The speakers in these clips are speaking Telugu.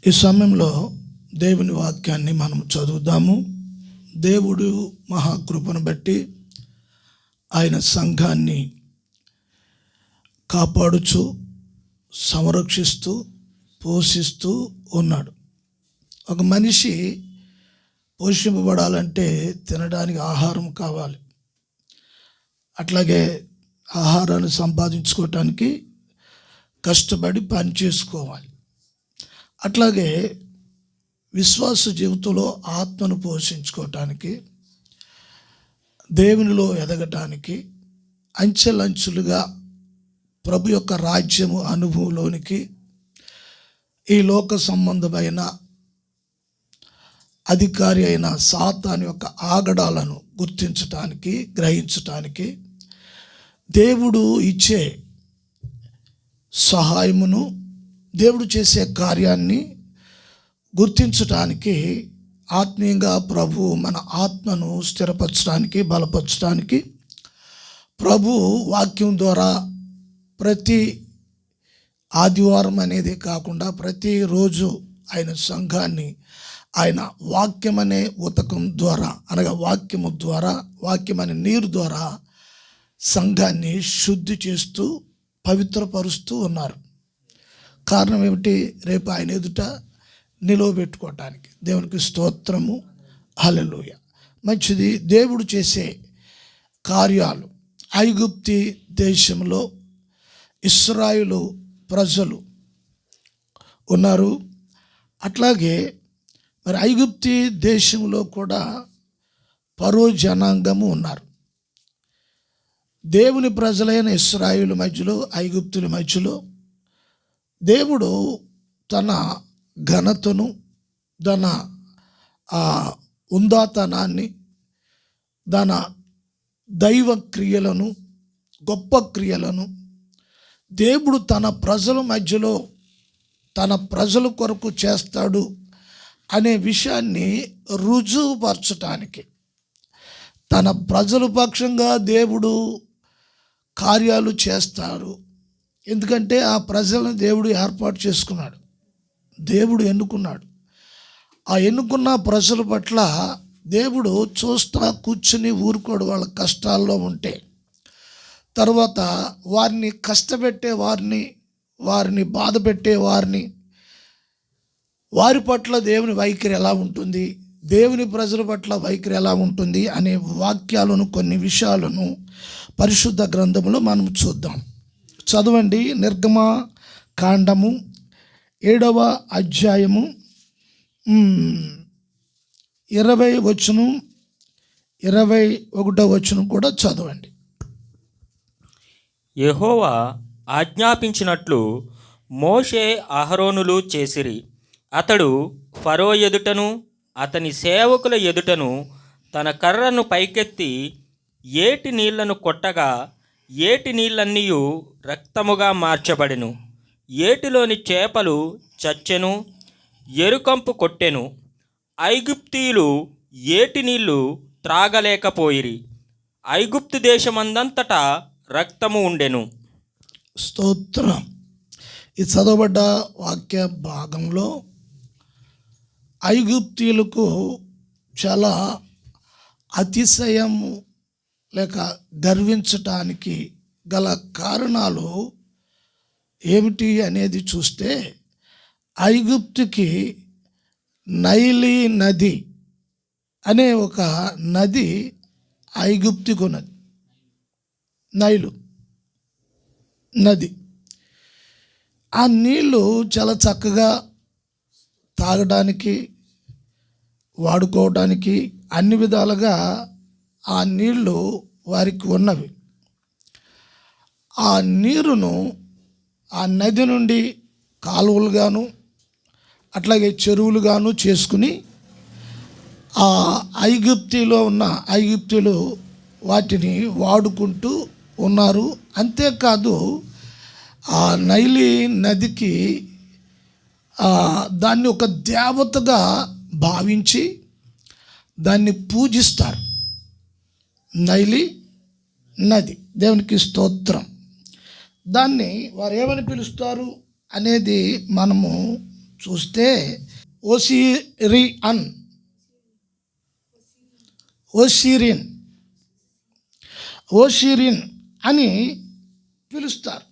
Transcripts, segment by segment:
ఈ సమయంలో దేవుని వాక్యాన్ని మనం చదువుదాము. దేవుడు మహాకృపను బట్టి ఆయన సంఘాన్ని కాపాడుచు సంరక్షిస్తూ పోషిస్తూ ఉన్నాడు. ఒక మనిషి పోషింపబడాలంటే తినడానికి ఆహారం కావాలి. అట్లాగే ఆహారాన్ని సంపాదించుకోవటానికి కష్టపడి పని చేసుకోవాలి. అట్లాగే విశ్వాస జీవితంలో ఆత్మను పోషించుకోవటానికి, దేవునిలో ఎదగటానికి, అంచెలంచులుగా ప్రభు యొక్క రాజ్యము అనుభవంలోనికి ఈ లోక సంబంధమైన అధికారి అయిన సాతాను యొక్క ఆగడాలను గుర్తించటానికి, గ్రహించటానికి దేవుడు ఇచ్చే సహాయమును, దేవుడు చేసే కార్యాన్ని గుర్తించటానికి, ఆత్మీయంగా ప్రభు మన ఆత్మను స్థిరపరచడానికి, బలపరచడానికి ప్రభు వాక్యం ద్వారా ప్రతి ఆదివారం అనేది కాకుండా ప్రతిరోజు ఆయన సంఘాన్ని ఆయన వాక్యం అనే ఉతకం ద్వారా, అనగా వాక్యము ద్వారా, వాక్యం అనే నీరు ద్వారా సంఘాన్ని శుద్ధి చేస్తూ పవిత్రపరుస్తూ ఉన్నారు. కారణం ఏమిటి? రేపు ఆయన ఎదుట నిలవబెట్టుకోవటానికి. దేవునికి స్తోత్రము, హల్లెలూయా. మంచిది. దేవుడు చేసే కార్యాలు. ఐగుప్తి దేశంలో ఇశ్రాయేలు ప్రజలు ఉన్నారు. అట్లాగే మరి ఐగుప్తి దేశంలో కూడా ఫరో జనాంగము ఉన్నారు. దేవుని ప్రజలైన ఇశ్రాయేలు మధ్యలో, ఐగుప్తుల మధ్యలో దేవుడు తన ఘనతను, తన ఉందాతనాన్ని, తన దైవ క్రియలను, గొప్ప క్రియలను దేవుడు తన ప్రజల మధ్యలో తన ప్రజల కొరకు చేస్తాడు అనే విషయాన్ని రుజువుపరచటానికి, తన ప్రజల పక్షంగా దేవుడు కార్యాలు చేస్తారు. ఎందుకంటే ఆ ప్రజలను దేవుడు ఏర్పాటు చేసుకున్నాడు, దేవుడు ఎన్నుకున్నాడు. ఆ ఎన్నుకున్న ప్రజల పట్ల దేవుడు చూస్తా కూర్చుని ఊరుకోడు. వాళ్ళ కష్టాల్లో ఉంటే తర్వాత వారిని కష్టపెట్టే వారిని బాధ పెట్టే వారి పట్ల దేవుని వైఖరి ఎలా ఉంటుంది, దేవుని ప్రజల పట్ల వైఖరి ఎలా ఉంటుంది అనే వాక్యాలను, కొన్ని విషయాలను పరిశుద్ధ గ్రంథంలో మనం చూద్దాం. చదవండి. నిర్గమ కాండము 7వ అధ్యాయము 20 వచనం, 21వ వచనం కూడా చదవండి. యెహోవా ఆజ్ఞాపించినట్లు మోషే అహరోనులు చేసిరి. అతడు ఫరో ఎదుటను అతని సేవకుల ఎదుటను తన కర్రను పైకెత్తి ఏటి నీళ్లను కొట్టగా ఏటి నీళ్ళన్నీయు రక్తముగా మార్చబడెను. ఏటిలోని చేపలు చచ్చెను, ఎరుకంపు కొట్టెను. ఐగుప్తీయులు ఏటి నీళ్లు త్రాగలేకపోయిరి. ఐగుప్తు దేశమందంతటా రక్తము ఉండెను. స్తోత్రం. ఈ చదవబడ్డ వాక్య భాగంలో ఐగుప్తీయులకు చాలా అతిశయము లేక గర్వించటానికి గల కారణాలు ఏమిటి అనేది చూస్తే, ఐగుప్తుకి నైలి నది అనే ఒక నది ఐగుప్తుకు ఉన్నది. నైలు నది. ఆ నీళ్ళు చాలా చక్కగా తాగడానికి, వాడుకోవడానికి అన్ని విధాలుగా ఆ నీళ్ళు వారికి ఉన్నవి. ఆ నీరును ఆ నది నుండి కాలువలుగాను అట్లాగే చెరువులుగాను చేసుకుని ఆ ఐగుప్తిలో ఉన్న ఐగుప్తులు వాటిని వాడుకుంటూ ఉన్నారు. అంతేకాదు ఆ నైలి నదికి దాన్ని ఒక దేవతగా భావించి దాన్ని పూజిస్తారు. నైలి నది, దేవునికి స్తోత్రం. దాన్ని వారు ఏమని పిలుస్తారు అనేది మనము చూస్తే ఓసిరియన్ ఓషిరిన్ అని పిలుస్తారు.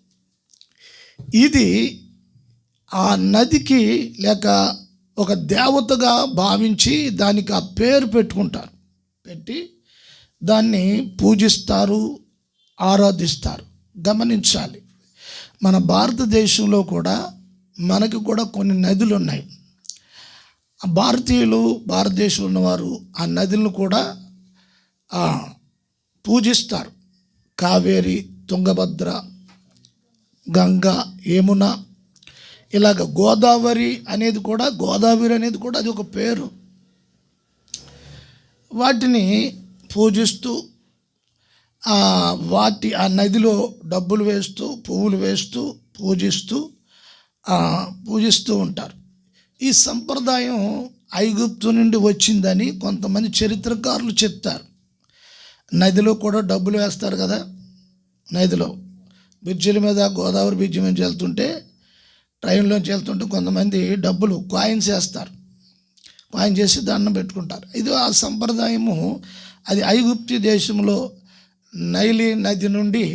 ఇది ఆ నదికి లేక ఒక దేవతగా భావించి దానికి ఆ పేరు పెట్టుకుంటారు. పెట్టి దాన్ని పూజిస్తారు, ఆరాధిస్తారు. గమనించాలి, మన భారతదేశంలో కూడా మనకి కూడా కొన్ని నదులు ఉన్నాయి. భారతదేశంలో ఉన్నవారు ఆ నదులను కూడా పూజిస్తారు. కావేరి, తుంగభద్ర, గంగా, యమున, ఇలాగ గోదావరి అనేది కూడా అది ఒక పేరు. వాటిని పూజిస్తూ ఆ నదిలో డబ్బులు వేస్తూ, పువ్వులు వేస్తూ పూజిస్తూ ఉంటారు. ఈ సంప్రదాయం ఐగుప్తు నుండి వచ్చిందని కొంతమంది చరిత్రకారులు చెప్తారు. నదిలో కూడా డబ్బులు వేస్తారు కదా, నదిలో బ్రిడ్జిల మీద, గోదావరి బ్రిడ్జి మీద వెళ్తుంటే, ట్రైన్లోంచి వెళ్తుంటే కొంతమంది డబ్బులు కాయిన్స్ వేస్తారు. కాయిన్ చేసి దండం పెట్టుకుంటారు. ఇది ఆ సంప్రదాయము. అది ఐగుప్తు దేశంలో నైలి నది నుండి,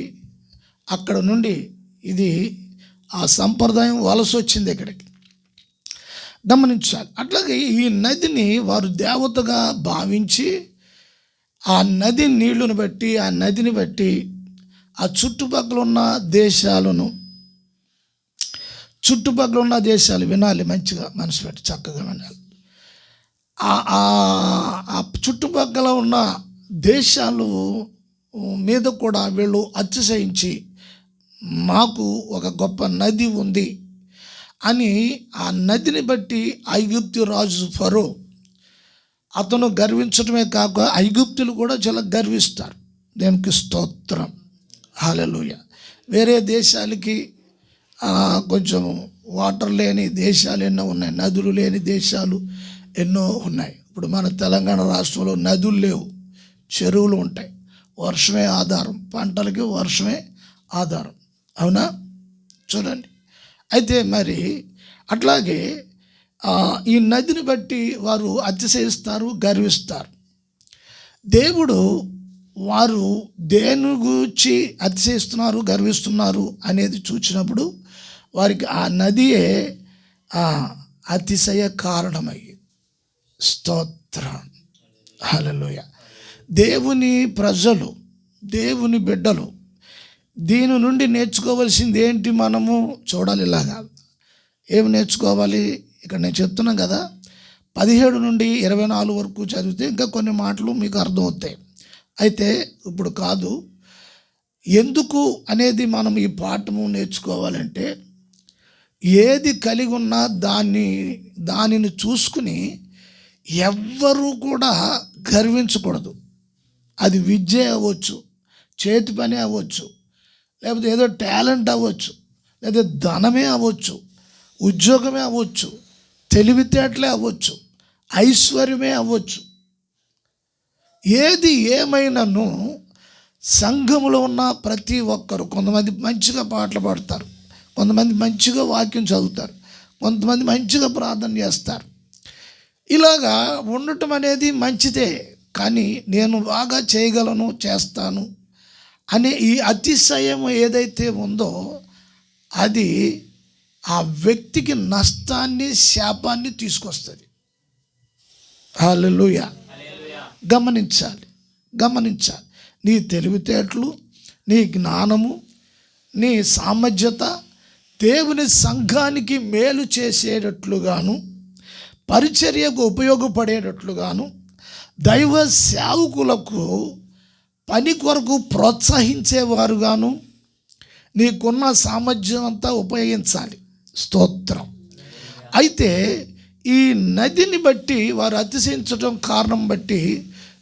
అక్కడ నుండి ఇది ఆ సంప్రదాయం వలస వచ్చింది ఇక్కడికి. గమనించాలి. అట్లాగే ఈ నదిని వారు దేవతగా భావించి ఆ నది నీళ్లను బట్టి, ఆ నదిని బట్టి ఆ చుట్టుపక్కల ఉన్న దేశాలు వినాలి, మంచిగా మనసు పెట్టి చక్కగా వినాలి. ఆ చుట్టుపక్కల ఉన్న దేశాలు మీద కూడా వీళ్ళు అతిశయించి మాకు ఒక గొప్ప నది ఉంది అని ఆ నదిని బట్టి ఐగుప్తు రాజు ఫరో అతను గర్వించడమే కాక ఐగుప్తులు కూడా చాలా గర్విస్తారు. దేవునికి స్తోత్రం, హల్లెలూయా. వేరే దేశాలకి కొంచెం వాటర్ లేని దేశాలు ఎన్నో ఉన్నాయి, నదులు లేని దేశాలు ఎన్నో ఉన్నాయి. ఇప్పుడు మన తెలంగాణ రాష్ట్రంలో నదులు లేవు, చెరువులు ఉంటాయి. వర్షమే ఆధారం, పంటలకి వర్షమే ఆధారం. అవునా? చూడండి. అయితే మరి అట్లాగే ఈ నదిని బట్టి వారు అతిశయిస్తారు, గర్విస్తారు. దేవుడు వారు దేని గురించి అతిశయిస్తున్నారు, గర్విస్తున్నారు అనేది చూసినప్పుడు వారికి ఆ నదియే అతిశయ కారణమయ్యి. స్తోత్రం, హల్లెలూయా. దేవుని ప్రజలు, దేవుని బిడ్డలు దీని నుండి నేర్చుకోవాల్సింది ఏంటి? మనము చూడాలి. ఇలాగా ఏమి నేర్చుకోవాలి? ఇక్కడ నేను చెప్తున్నాను కదా, 17 నుండి 24 వరకు చదివితే ఇంకా కొన్ని మాటలు మీకు అర్థమవుతాయి. అయితే ఇప్పుడు కాదు, ఎందుకు అనేది మనం ఈ పాఠము నేర్చుకోవాలంటే, ఏది కలిగి ఉన్నా దానిని చూసుకుని ఎవ్వరూ కూడా గర్వించకూడదు. అది విద్య అవ్వచ్చు, చేతి పని అవ్వచ్చు, లేకపోతే ఏదో టాలెంట్ అవ్వచ్చు, లేదా ధనమే అవ్వచ్చు, ఉద్యోగమే అవ్వచ్చు, తెలివితేటలే అవ్వచ్చు, ఐశ్వర్యమే అవ్వచ్చు. ఏది ఏమైనాను సంఘములో ఉన్న ప్రతి ఒక్కరు, కొంతమంది మంచిగా పాటలు పాడతారు, కొంతమంది మంచిగా వాక్యం చదువుతారు, కొంతమంది మంచిగా ప్రార్థన చేస్తారు. ఇలాగా ఉండటం అనేది మంచిదే. కానీ నేను బాగా చేయగలను, చేస్తాను అనే ఈ అతిశయం ఏదైతే ఉందో అది ఆ వ్యక్తికి నష్టాన్ని, శాపాన్ని తీసుకొస్తుంది. హల్లెలూయా. గమనించాలి. నీ తెలివితేటలు, నీ జ్ఞానము, నీ సామర్థ్యత దేవుని సంఘానికి మేలు చేసేటట్లుగాను, పరిచర్యకు ఉపయోగపడేటట్లుగాను, దైవ సేవకులకు పని కొరకు ప్రోత్సహించేవారుగాను నీకున్న సామర్థ్యం అంతా ఉపయోగించాలి. స్తోత్రం. అయితే ఈ నదిని బట్టి వారు అతిశయించడం కారణం బట్టి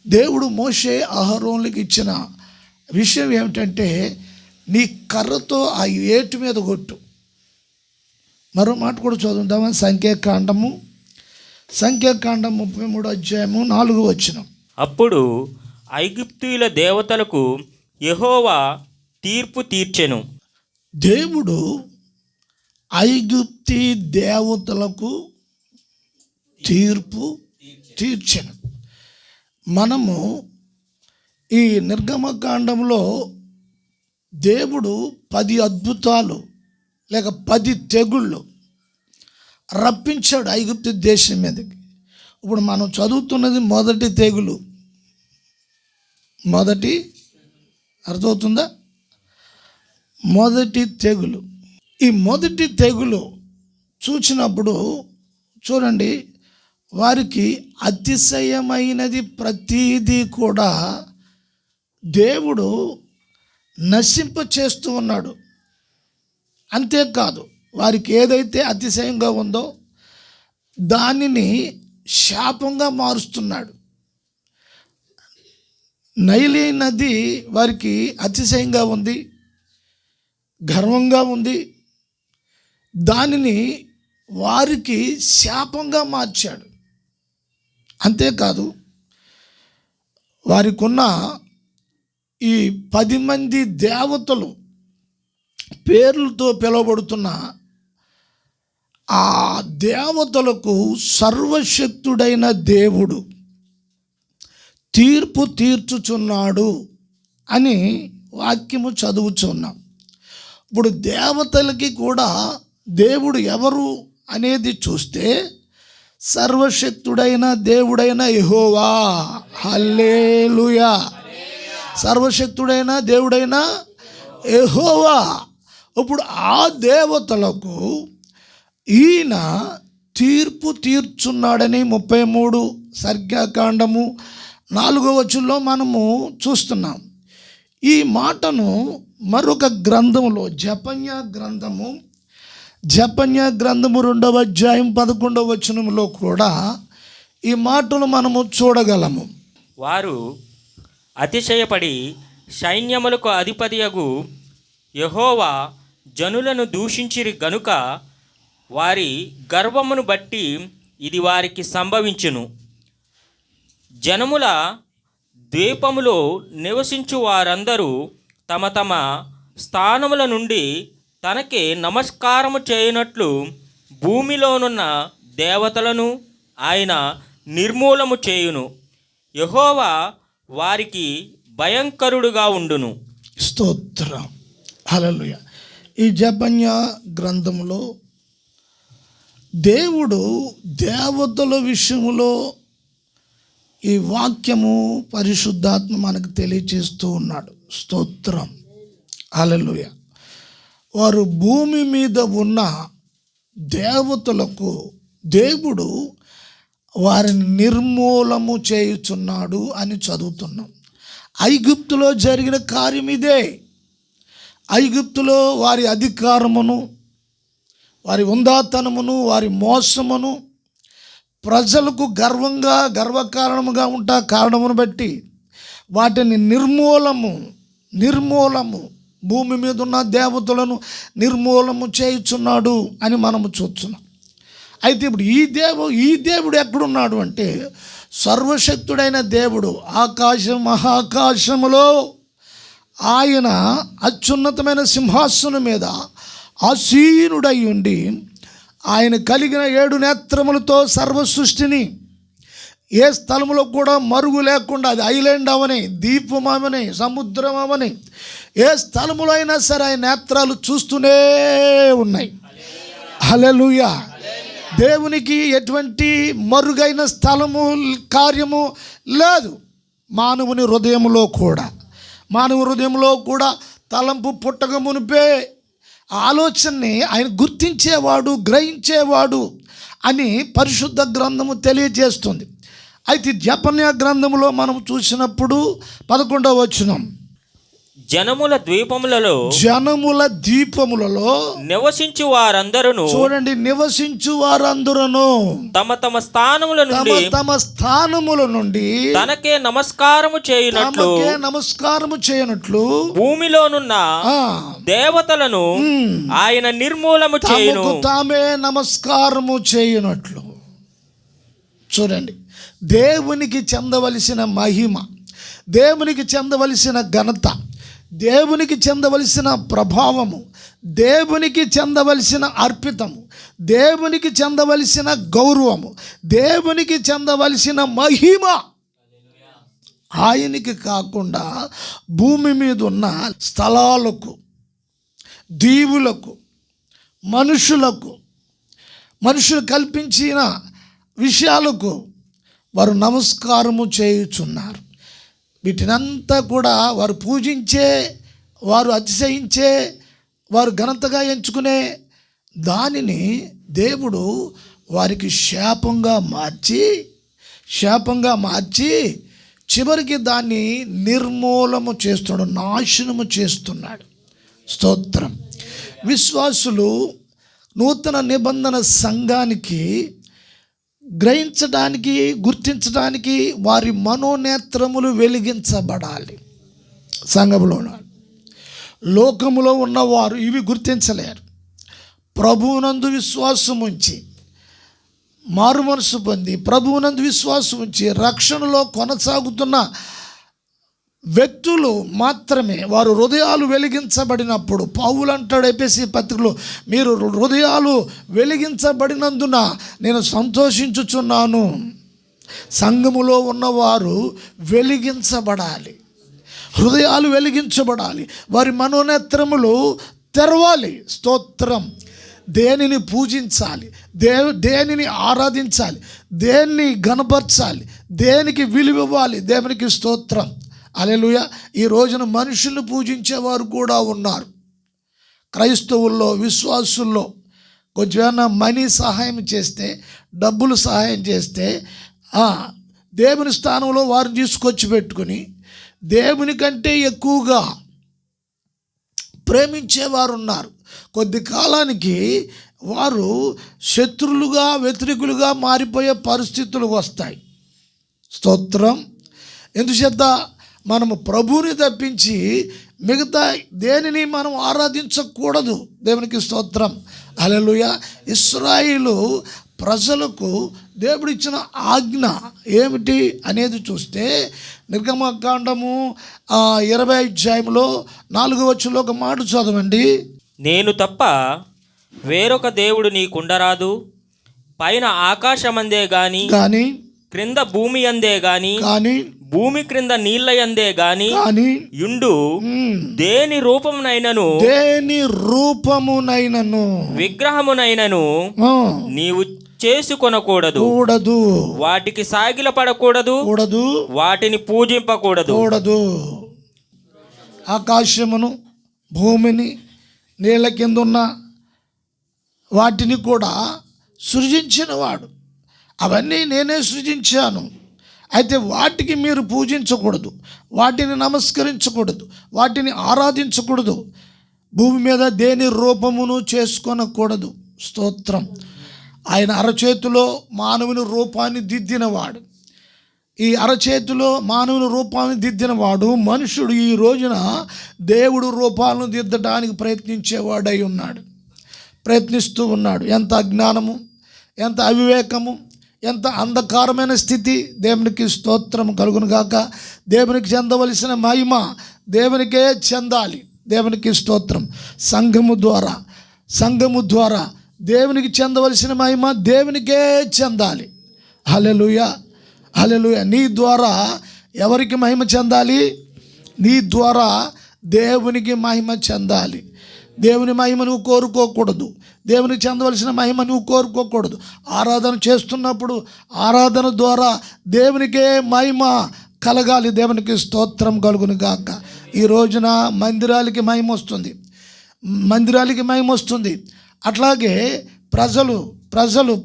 దేవుడు మోషే, అహరోనులకు ఇచ్చిన విషయం ఏమిటంటే, నీ కర్రతో ఆ ఏటు మీద కొట్టు. మరో మాట కూడా చదువుతామా? సంఖ్యాకాండము 33:4. అప్పుడు ఐగుప్తీయుల దేవతలకు యెహోవా తీర్పు తీర్చెను. దేవుడు ఐగుప్తి దేవతలకు తీర్పు తీర్చెను. మనము ఈ నిర్గమకాండంలో దేవుడు 10 అద్భుతాలు లేక 10 తెగుళ్ళు రప్పించాడు ఐగుప్తు దేశం మీదకి. ఇప్పుడు మనం చదువుతున్నది మొదటి తెగులు. అర్థమవుతుందా? మొదటి తెగులు. ఈ మొదటి తెగులు చూసినప్పుడు చూడండి, వారికి అతిశయమైనది ప్రతీదీ కూడా దేవుడు నశింప చేస్తూ ఉన్నాడు. అంతేకాదు, వారికి ఏదైతే అతిశయంగా ఉందో దానిని శాపంగా మారుస్తున్నాడు. నైలి నది వారికి అతిశయంగా ఉంది, గర్వంగా ఉంది. దానిని వారికి శాపంగా మార్చాడు. అంతేకాదు, వారికి ఉన్న ఈ 10 మంది దేవతలు పేర్లతో పిలువబడుతున్న ఆ దేవతలకు సర్వశక్తుడైన దేవుడు తీర్పు తీర్చుచున్నాడు అని వాక్యము చదువుచున్నాం. ఇప్పుడు దేవతలకి కూడా దేవుడు ఎవరు అనేది చూస్తే సర్వశక్తుడైన దేవుడైన యెహోవా. హల్లెలూయా. సర్వశక్తుడైన దేవుడైన యెహోవా. ఇప్పుడు ఆ దేవతలకు ఈయన తీర్పు తీర్చున్నాడని 33 సంఖ్యాకాండము 4వ వచనంలో మనము చూస్తున్నాం. ఈ మాటను మరొక గ్రంథంలో జపన్యా గ్రంథము 2వ అధ్యాయం 11వ వచనంలో కూడా ఈ మాటను మనము చూడగలము. వారు అతిశయపడి సైన్యములకు అధిపతియగు యెహోవా జనులను దూషించిరి గనుక వారి గర్వమును బట్టి ఇది వారికి సంభవించును. జనముల ద్వీపములో నివసించు వారందరూ తమ తమ స్థానముల నుండి తనకే నమస్కారము చేయనట్లు భూమిలోనున్న దేవతలను ఆయన నిర్మూలము చేయును. యెహోవా వారికి భయంకరుడుగా ఉండును. స్తోత్రం. హల్లెలూయా. ఈ జపన్యా గ్రంథంలో దేవుడు దేవతల విషయంలో ఈ వాక్యము పరిశుద్ధాత్మ మనకు తెలియచేస్తూ ఉన్నాడు. స్తోత్రం. హల్లెలూయా. వారు భూమి మీద ఉన్న దేవతలకు దేవుడు వారిని నిర్మూలము చేయుచున్నాడు అని చదువుతున్నాం. ఐగుప్తులో జరిగిన కార్యం ఇదే. ఐగుప్తులో వారి అధికారమును, వారి ఉందాతనమును, వారి మోసమును, ప్రజలకు గర్వకారణముగా ఉంటా కారణమును బట్టి వాటిని నిర్మూలము భూమి మీద ఉన్న దేవతలను నిర్మూలము చేయుచున్నాడు అని మనము చూస్తున్నాం. అయితే ఇప్పుడు ఈ దేవుడు ఎక్కడున్నాడు అంటే సర్వశక్తుడైన దేవుడు మహాకాశములో ఆయన అత్యున్నతమైన సింహాసనం మీద ఆసీనుడై ఉండి ఆయన కలిగిన 7 నేత్రములతో సర్వ సృష్టిని ఏ స్థలములో కూడా మరుగు లేకుండా, అది ఐలాండ్ అవని, ద్వీపం అవని, సముద్రం అవని, ఏ స్థలములో అయినా సరే ఆయన నేత్రాలు చూస్తూనే ఉన్నాయి. హల్లెలూయా. దేవునికి ఎటువంటి మరుగైన స్థలము కార్యము లేదు. మానవుని హృదయంలో కూడా తలంపు పుట్టక మునిపే ఆలోచనని ఆయన గుర్తించేవాడు, గ్రహించేవాడు అని పరిశుద్ధ గ్రంథము తెలియజేస్తుంది. అయితే జపన్యా గ్రంథములో మనం చూసినప్పుడు 11వ వచనం, జనముల ద్వీపములలో నివసించు వారందరూ చూడండి, నివసించు వారందరూ తమ తమ స్థానముల నుండి తనకే నమస్కారము చేయనట్లు భూమిలోనున్న దేవతలను ఆయన నిర్మూలము చేయును. తామే నమస్కారము చేయనట్లు. చూడండి, దేవునికి చెందవలసిన మహిమ, దేవునికి చెందవలసిన ఘనత, దేవునికి చెందవలసిన ప్రభావము, దేవునికి చెందవలసిన అర్పితము, దేవునికి చెందవలసిన గౌరవము, దేవునికి చెందవలసిన మహిమ ఆయనకి కాకుండా భూమి మీద ఉన్న స్థలాలకు, దీవులకు, మనుషులు కల్పించిన విషయాలకు వారు నమస్కారము చేయుచున్నారు. వీటినంతా కూడా వారు పూజించే, వారు అతిశయించే, వారు ఘనతగా ఎంచుకునే దానిని దేవుడు వారికి శాపంగా మార్చి చివరికి దాన్ని నిర్మూలము చేస్తున్నాడు, నాశనము చేస్తున్నాడు. స్తోత్రం. విశ్వాసులు నూతన నిబంధన సంఘానికి గ్రహించడానికి, గుర్తించడానికి వారి మనోనేత్రములు వెలిగించబడాలి. సంఘములో లోకములో ఉన్నవారు ఇవి గుర్తించలేరు. ప్రభువునందు విశ్వాసం ఉంచి, మారు మనసు పొంది ప్రభువునందు విశ్వాసం ఉంచి రక్షణలో కొనసాగుతున్న వ్యక్తులు మాత్రమే వారు హృదయాలు వెలిగించబడినప్పుడు, పౌలు అంటాడు ఎఫెసీ పత్రికలో, మీరు హృదయాలు వెలిగించబడినందున నేను సంతోషించుచున్నాను. సంఘములో ఉన్నవారు వెలిగించబడాలి, హృదయాలు వెలిగించబడాలి, వారి మనోనేత్రములు తెరవాలి. స్తోత్రం. దేనిని పూజించాలి, దేనిని ఆరాధించాలి, దేన్ని గణపరచాలి, దేనికి విలువివ్వాలి. దేవునికి స్తోత్రం. హల్లెలూయా. ఈ రోజున మనుషులను పూజించేవారు కూడా ఉన్నారు. క్రైస్తవుల్లో, విశ్వాసుల్లో కొంచెం మనీ సహాయం చేస్తే, డబ్బులు సహాయం చేస్తే దేవుని స్థానంలో వారిని తీసుకొచ్చి పెట్టుకుని దేవుని కంటే ఎక్కువగా ప్రేమించేవారు ఉన్నారు. కొద్ది కాలానికి వారు శత్రులుగా, వ్యతిరేకులుగా మారిపోయే పరిస్థితులు వస్తాయి. స్తోత్రం. ఎందుచేత మనము ప్రభువుని తప్పించి మిగతా దేనిని మనం ఆరాధించకూడదు. దేవునికి స్తోత్రం. హల్లెలూయా. ఇశ్రాయేలు ప్రజలకు దేవుడిచ్చిన ఆజ్ఞ ఏమిటి అనేది చూస్తే నిర్గమకాండము 20వ అధ్యాయంలో 4వ వచనంలో ఒక మాట చదవండి. నేను తప్ప వేరొక దేవుడు నీకుండరాదు, పైన ఆకాశమందే గాని క్రింద భూమి అందే గాని భూమి క్రింద నీళ్ళ యందే గాని యుండు దేని రూపమునైనను విగ్రహమునైనను నీవు చేసుకొనకూడదు, వాటికి సాగిల పడకూడదు, వాటిని పూజింపకూడదు. ఆకాశమును, భూమిని, నీళ్ళ కింద ఉన్న వాటిని కూడా సృజించిన వాడు. అవన్నీ నేనే సృజించాను. అయితే వాటికి మీరు పూజించకూడదు, వాటిని నమస్కరించకూడదు, వాటిని ఆరాధించకూడదు. భూమి మీద దేని రూపమును చేసుకొనకూడదు. స్తోత్రం. ఆయన అరచేతిలో మానవుని రూపాన్ని దిద్దినవాడు. ఈ అరచేతిలో మానవుని రూపాన్ని దిద్దినవాడు మనుషుడు ఈ రోజున దేవుడు రూపాలను దిద్దడానికి ప్రయత్నిస్తూ ఉన్నాడు. ఎంత అజ్ఞానము, ఎంత అవివేకము, ఎంత అంధకారమైన స్థితి. దేవునికి స్తోత్రం కలుగును గాక. దేవునికి చెందవలసిన మహిమ దేవునికే చెందాలి. దేవునికి స్తోత్రం. సంఘము ద్వారా దేవునికి చెందవలసిన మహిమ దేవునికే చెందాలి. హల్లెలూయా, హల్లెలూయా. నీ ద్వారా ఎవరికి మహిమ చెందాలి? నీ ద్వారా దేవునికి మహిమ చెందాలి. దేవుని మహిమ నువ్వు కోరుకోకూడదు, దేవునికి చెందవలసిన మహిమ నువ్వు కోరుకోకూడదు. ఆరాధన చేస్తున్నప్పుడు ఆరాధన ద్వారా దేవునికే మహిమ కలగాలి. దేవునికి స్తోత్రం కలుగును గాక. ఈ రోజున మందిరాలకి మహిమ వస్తుంది. అట్లాగే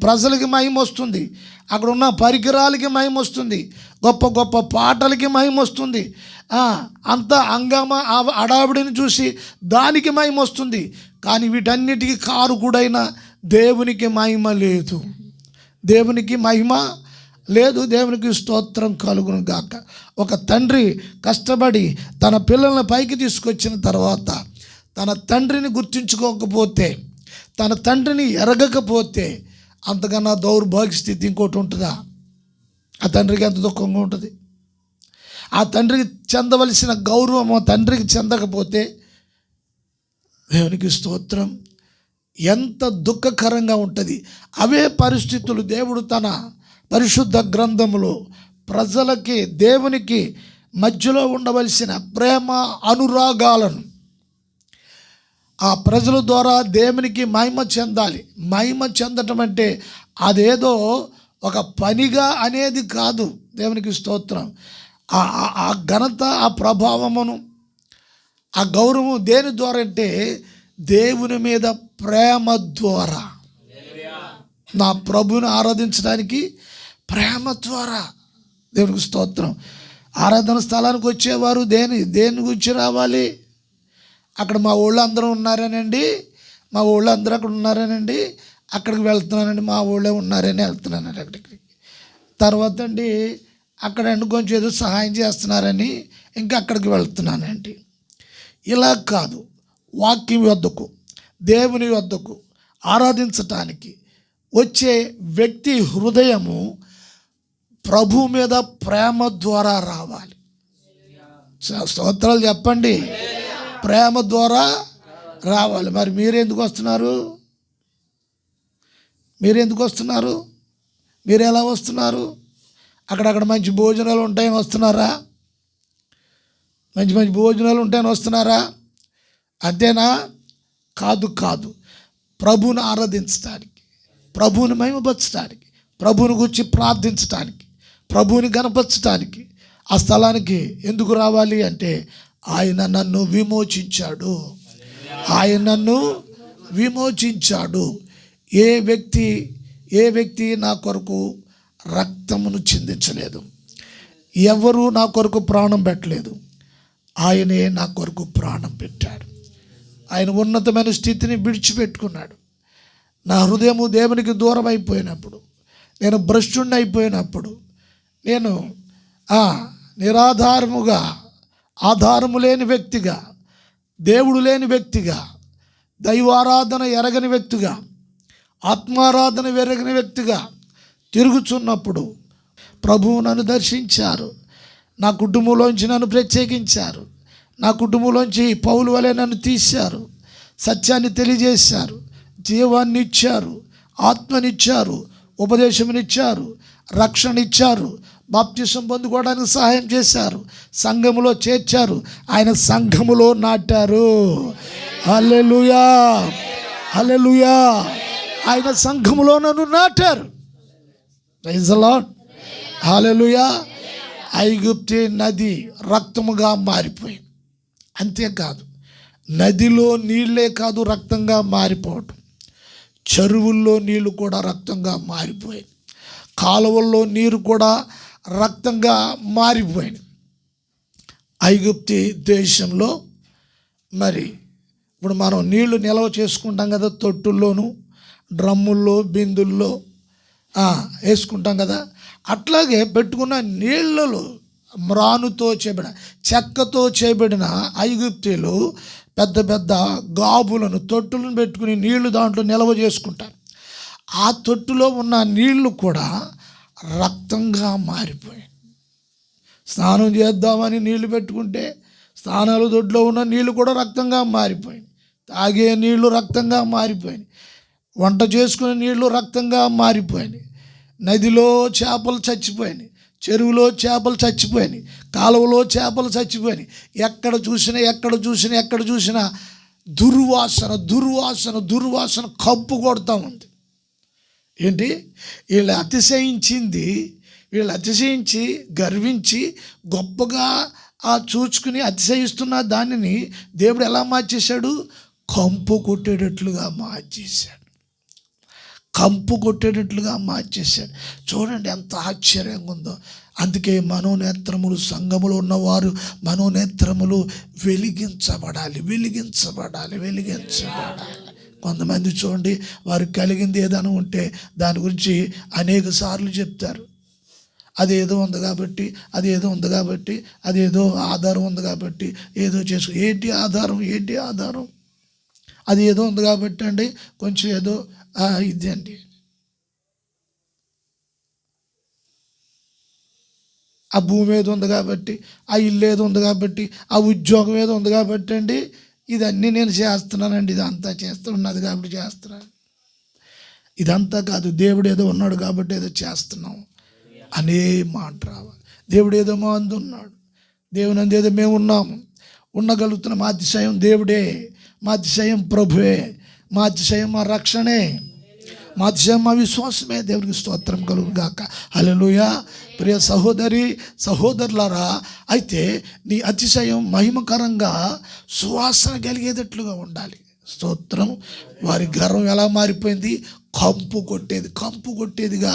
ప్రజలకి మహిమ వస్తుంది. అక్కడ ఉన్న పరికరాలకి మహిమ వస్తుంది. గొప్ప గొప్ప పాటలకి మహిమ వస్తుంది. అంత అంగమా అడావిడిని చూసి దానికి మహిమ వస్తుంది. కానీ వీటన్నిటికీ కారుకుడైన దేవునికి మహిమ లేదు. దేవునికి మహిమ లేదు. దేవునికి స్తోత్రం కలుగును గాక. ఒక తండ్రి కష్టపడి తన పిల్లల్ని పైకి తీసుకొచ్చిన తర్వాత తన తండ్రిని గుర్తించుకోకపోతే, తన తండ్రిని ఎరగకపోతే అంతకన్నా దౌర్భాగ్య స్థితి ఇంకోటి ఉంటుందా? ఆ తండ్రికి ఎంత దుఃఖంగా ఉంటుంది. ఆ తండ్రికి చెందవలసిన గౌరవం ఆ తండ్రికి చెందకపోతే దేవునికి స్తోత్రం, ఎంత దుఃఖకరంగా ఉంటుంది. అవే పరిస్థితులు దేవుడు తన పరిశుద్ధ గ్రంథములో ప్రజలకి దేవునికి మధ్యలో ఉండవలసిన ప్రేమ అనురాగాలను ఆ ప్రజల ద్వారా దేవునికి మహిమ చెందాలి. మహిమ చెందటం అంటే అదేదో ఒక పనిగా అనేది కాదు. దేవునికి స్తోత్రం. ఆ ఘనత, ఆ ప్రభావమును, ఆ గౌరవం దేని ద్వారా అంటే దేవుని మీద ప్రేమ ద్వారా. నా ప్రభుని ఆరాధించడానికి ప్రేమ ద్వారా. దేవునికి స్తోత్రం. ఆరాధన స్థలానికి వచ్చేవారు దేని గురించి రావాలి? అక్కడ మా ఊళ్ళో అందరూ ఉన్నారేనండి, మా ఊళ్ళో అందరూ అక్కడ ఉన్నారేనండి, అక్కడికి వెళ్తున్నానండి, మా ఊళ్ళో ఉన్నారని వెళ్తున్నానండి అక్కడికి. తర్వాత అండి అక్కడ కొంచెం ఏదో సహాయం చేస్తున్నారని ఇంకా అక్కడికి వెళ్తున్నానండి. ఇలా కాదు, వాక్యం వద్దకు, దేవుని వద్దకు ఆరాధించటానికి వచ్చే వ్యక్తి హృదయము ప్రభు మీద ప్రేమ ద్వారా రావాలి. స్తోత్రాలు చెప్పండి. ప్రేమ ద్వారా రావాలి. మరి మీరు ఎందుకు వస్తున్నారు? మీరు ఎలా వస్తున్నారు? అక్కడక్కడ మంచి భోజనాలు ఉంటాయని వస్తున్నారా? మంచి భోజనాలు ఉంటాయని వస్తున్నారా? అంతేనా? కాదు. ప్రభువుని ఆరాధించడానికి, ప్రభువుని మహిమపరచడానికి, ప్రభువుని గురించి ప్రార్థించడానికి, ప్రభువుని గణపరచడానికి ఆ స్థలానికి ఎందుకు రావాలి అంటే ఆయన నన్ను విమోచించాడు. ఏ వ్యక్తి నా కొరకు రక్తమును చిందించలేదు, ఎవరు నా కొరకు ప్రాణం పెట్టలేదు. ఆయనే నా కొరకు ప్రాణం పెట్టాడు. ఆయన ఉన్నతమైన స్థితిని విడిచిపెట్టుకున్నాడు. నా హృదయము దేవునికి దూరం అయిపోయినప్పుడు, నేను భ్రష్టుణ్ణి అయిపోయినప్పుడు, నేను నిరాధారముగా, ఆధారము లేని వ్యక్తిగా, దేవుడు లేని వ్యక్తిగా, దైవారాధన ఎరగని వ్యక్తిగా, ఆత్మారాధన ఎరగని వ్యక్తిగా తిరుగుచున్నప్పుడు ప్రభువు నన్ను దర్శించారు. నా కుటుంబంలోంచి నన్ను ప్రత్యేకించారు. నా కుటుంబంలోంచి పౌలు వలె నన్ను తీశారు. సత్యాన్ని తెలియజేశారు, జీవాన్ని ఇచ్చారు, ఆత్మనిచ్చారు, ఉపదేశమునిచ్చారు, రక్షణ ఇచ్చారు, బాప్తిసం పొందుకోవడానికి సహాయం చేశారు, సంఘములో చేర్చారు, ఆయన సంఘములో నాటారు. హల్లెలూయా, హల్లెలూయా. ఆయన సంఘములో నన్ను నాటారు. Praise the Lord. హల్లెలూయా. ఐగుప్తు నది రక్తముగా మారిపోయింది. అంతేకాదు, నదిలో నీళ్ళే కాదు రక్తంగా మారిపోవటం, చెరువుల్లో నీళ్లు కూడా రక్తంగా మారిపోయాయి, కాలువల్లో నీరు కూడా రక్తంగా మారిపోయింది. ఐగుప్తు దేశంలో మరి ఇప్పుడు మనం నీళ్లు నిల్వ చేసుకుంటాం కదా, తొట్టుల్లోనూ డ్రమ్ముల్లో బిందుల్లో వేసుకుంటాం కదా. అట్లాగే పెట్టుకున్న నీళ్ళలో మ్రానుతో చేయబడిన, చెక్కతో చేయబడిన ఐగుప్తీయులు పెద్ద పెద్ద గాబులను, తొట్టులను పెట్టుకుని నీళ్లు దాంట్లో నిల్వ చేసుకుంటారు. ఆ తొట్టులో ఉన్న నీళ్లు కూడా రక్తంగా మారిపోయాయి. స్నానం చేద్దామని నీళ్లు పెట్టుకుంటే స్నానాలు దొడ్లో ఉన్న నీళ్లు కూడా రక్తంగా మారిపోయాయి. తాగే నీళ్లు రక్తంగా మారిపోయాయి. వంట చేసుకునే నీళ్లు రక్తంగా మారిపోయాయి. నదిలో చేపలు చచ్చిపోయాయి, చెరువులో చేపలు చచ్చిపోయాయి, కాలువలో చేపలు చచ్చిపోయాయి. ఎక్కడ చూసినా దుర్వాసన కప్పు కొడతా ఉంది. ఏంటి? వీళ్ళు అతిశయించి గర్వించి గొప్పగా చూచుకుని అతిశయిస్తున్న దానిని దేవుడు ఎలా మార్చేశాడు? కంపు కొట్టేటట్లుగా మార్చేశాడు. చూడండి ఎంత ఆశ్చర్యంగా ఉందో. అందుకే మనోనేత్రములు, సంఘములో ఉన్నవారు మనోనేత్రములు వెలిగించబడాలి. కొంతమంది చూడండి, వారికి కలిగింది ఏదైనా ఉంటే దాని గురించి అనేక సార్లు చెప్తారు. అదేదో ఉంది కాబట్టి, అదేదో ఆధారం ఉంది కాబట్టి ఏదో చేసుకో. ఏంటి ఆధారం? అది ఏదో ఉంది కాబట్టి అండి, కొంచెం ఏదో ఇది అండి, ఆ భూమి ఏదో ఉంది కాబట్టి, ఆ ఇల్లు ఏదో ఉంది కాబట్టి, ఆ ఉద్యోగం ఏదో ఉంది కాబట్టి అండి ఇదన్నీ నేను చేస్తున్నానండి, ఇదంతా చేస్తున్నది కాబట్టి చేస్తున్నాను. ఇదంతా కాదు, దేవుడు ఏదో ఉన్నాడు కాబట్టి ఏదో చేస్తున్నాం అనే మాట రావాలి. దేవుడు ఏదో మా అందు ఉన్నాడు, దేవుని అందు ఏదో మేము ఉన్నాము, ఉండగలుగుతున్న మా అతిశయం దేవుడే, మా అతిశయం ప్రభువే, మా అతిశయం మా రక్షణే, మా అతిశయం మా విశ్వాసమే. దేవునికి స్తోత్రం కలుగును గాక. హల్లెలూయా. ప్రియ సహోదరి సహోదరులారా, అయితే నీ అతిశయం మహిమకరంగా సువాసన కలిగేటట్లుగా ఉండాలి. స్తోత్రం. వారి గర్వం ఎలా మారిపోయింది? కంపు కొట్టేదిగా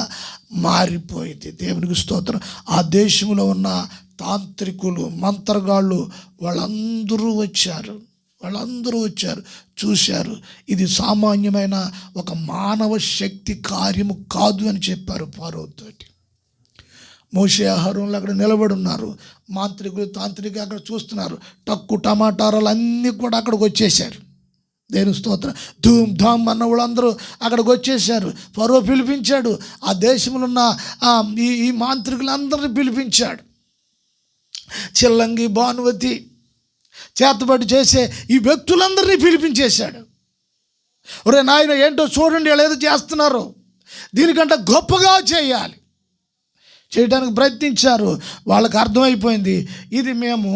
మారిపోయింది. దేవునికి స్తోత్రం. ఆ దేశంలో ఉన్న తాంత్రికులు, మంత్రగాళ్ళు వాళ్ళందరూ వచ్చారు, చూశారు. ఇది సామాన్యమైన ఒక మానవ శక్తి కార్యము కాదు అని చెప్పారు ఫరోతోటి. మోషే అహరోనులు అక్కడ నిలబడి ఉన్నారు, మాంత్రికులు తాంత్రికులు అక్కడ చూస్తున్నారు. టక్కు టమాటారాలు అన్నీ కూడా అక్కడికి వచ్చేసారు. దేవుని స్తోత్రం. ధూమ్ ధామ్ అన్న వాళ్ళందరూ అక్కడికి వచ్చేసారు. ఫరో పిలిపించాడు, ఆ దేశంలో ఉన్న ఈ మాంత్రికులందరినీ పిలిపించాడు. చిల్లంగి, భానువతి, చేతబడి చేసే ఈ వ్యక్తులందరినీ పిలిపించేశాడు. ఒరే నాయన, ఏంటో చూడండి, వాళ్ళు ఏదో చేస్తున్నారు, దీనికంటే గొప్పగా చేయడానికి ప్రయత్నించారు. వాళ్ళకి అర్థమైపోయింది, ఇది మేము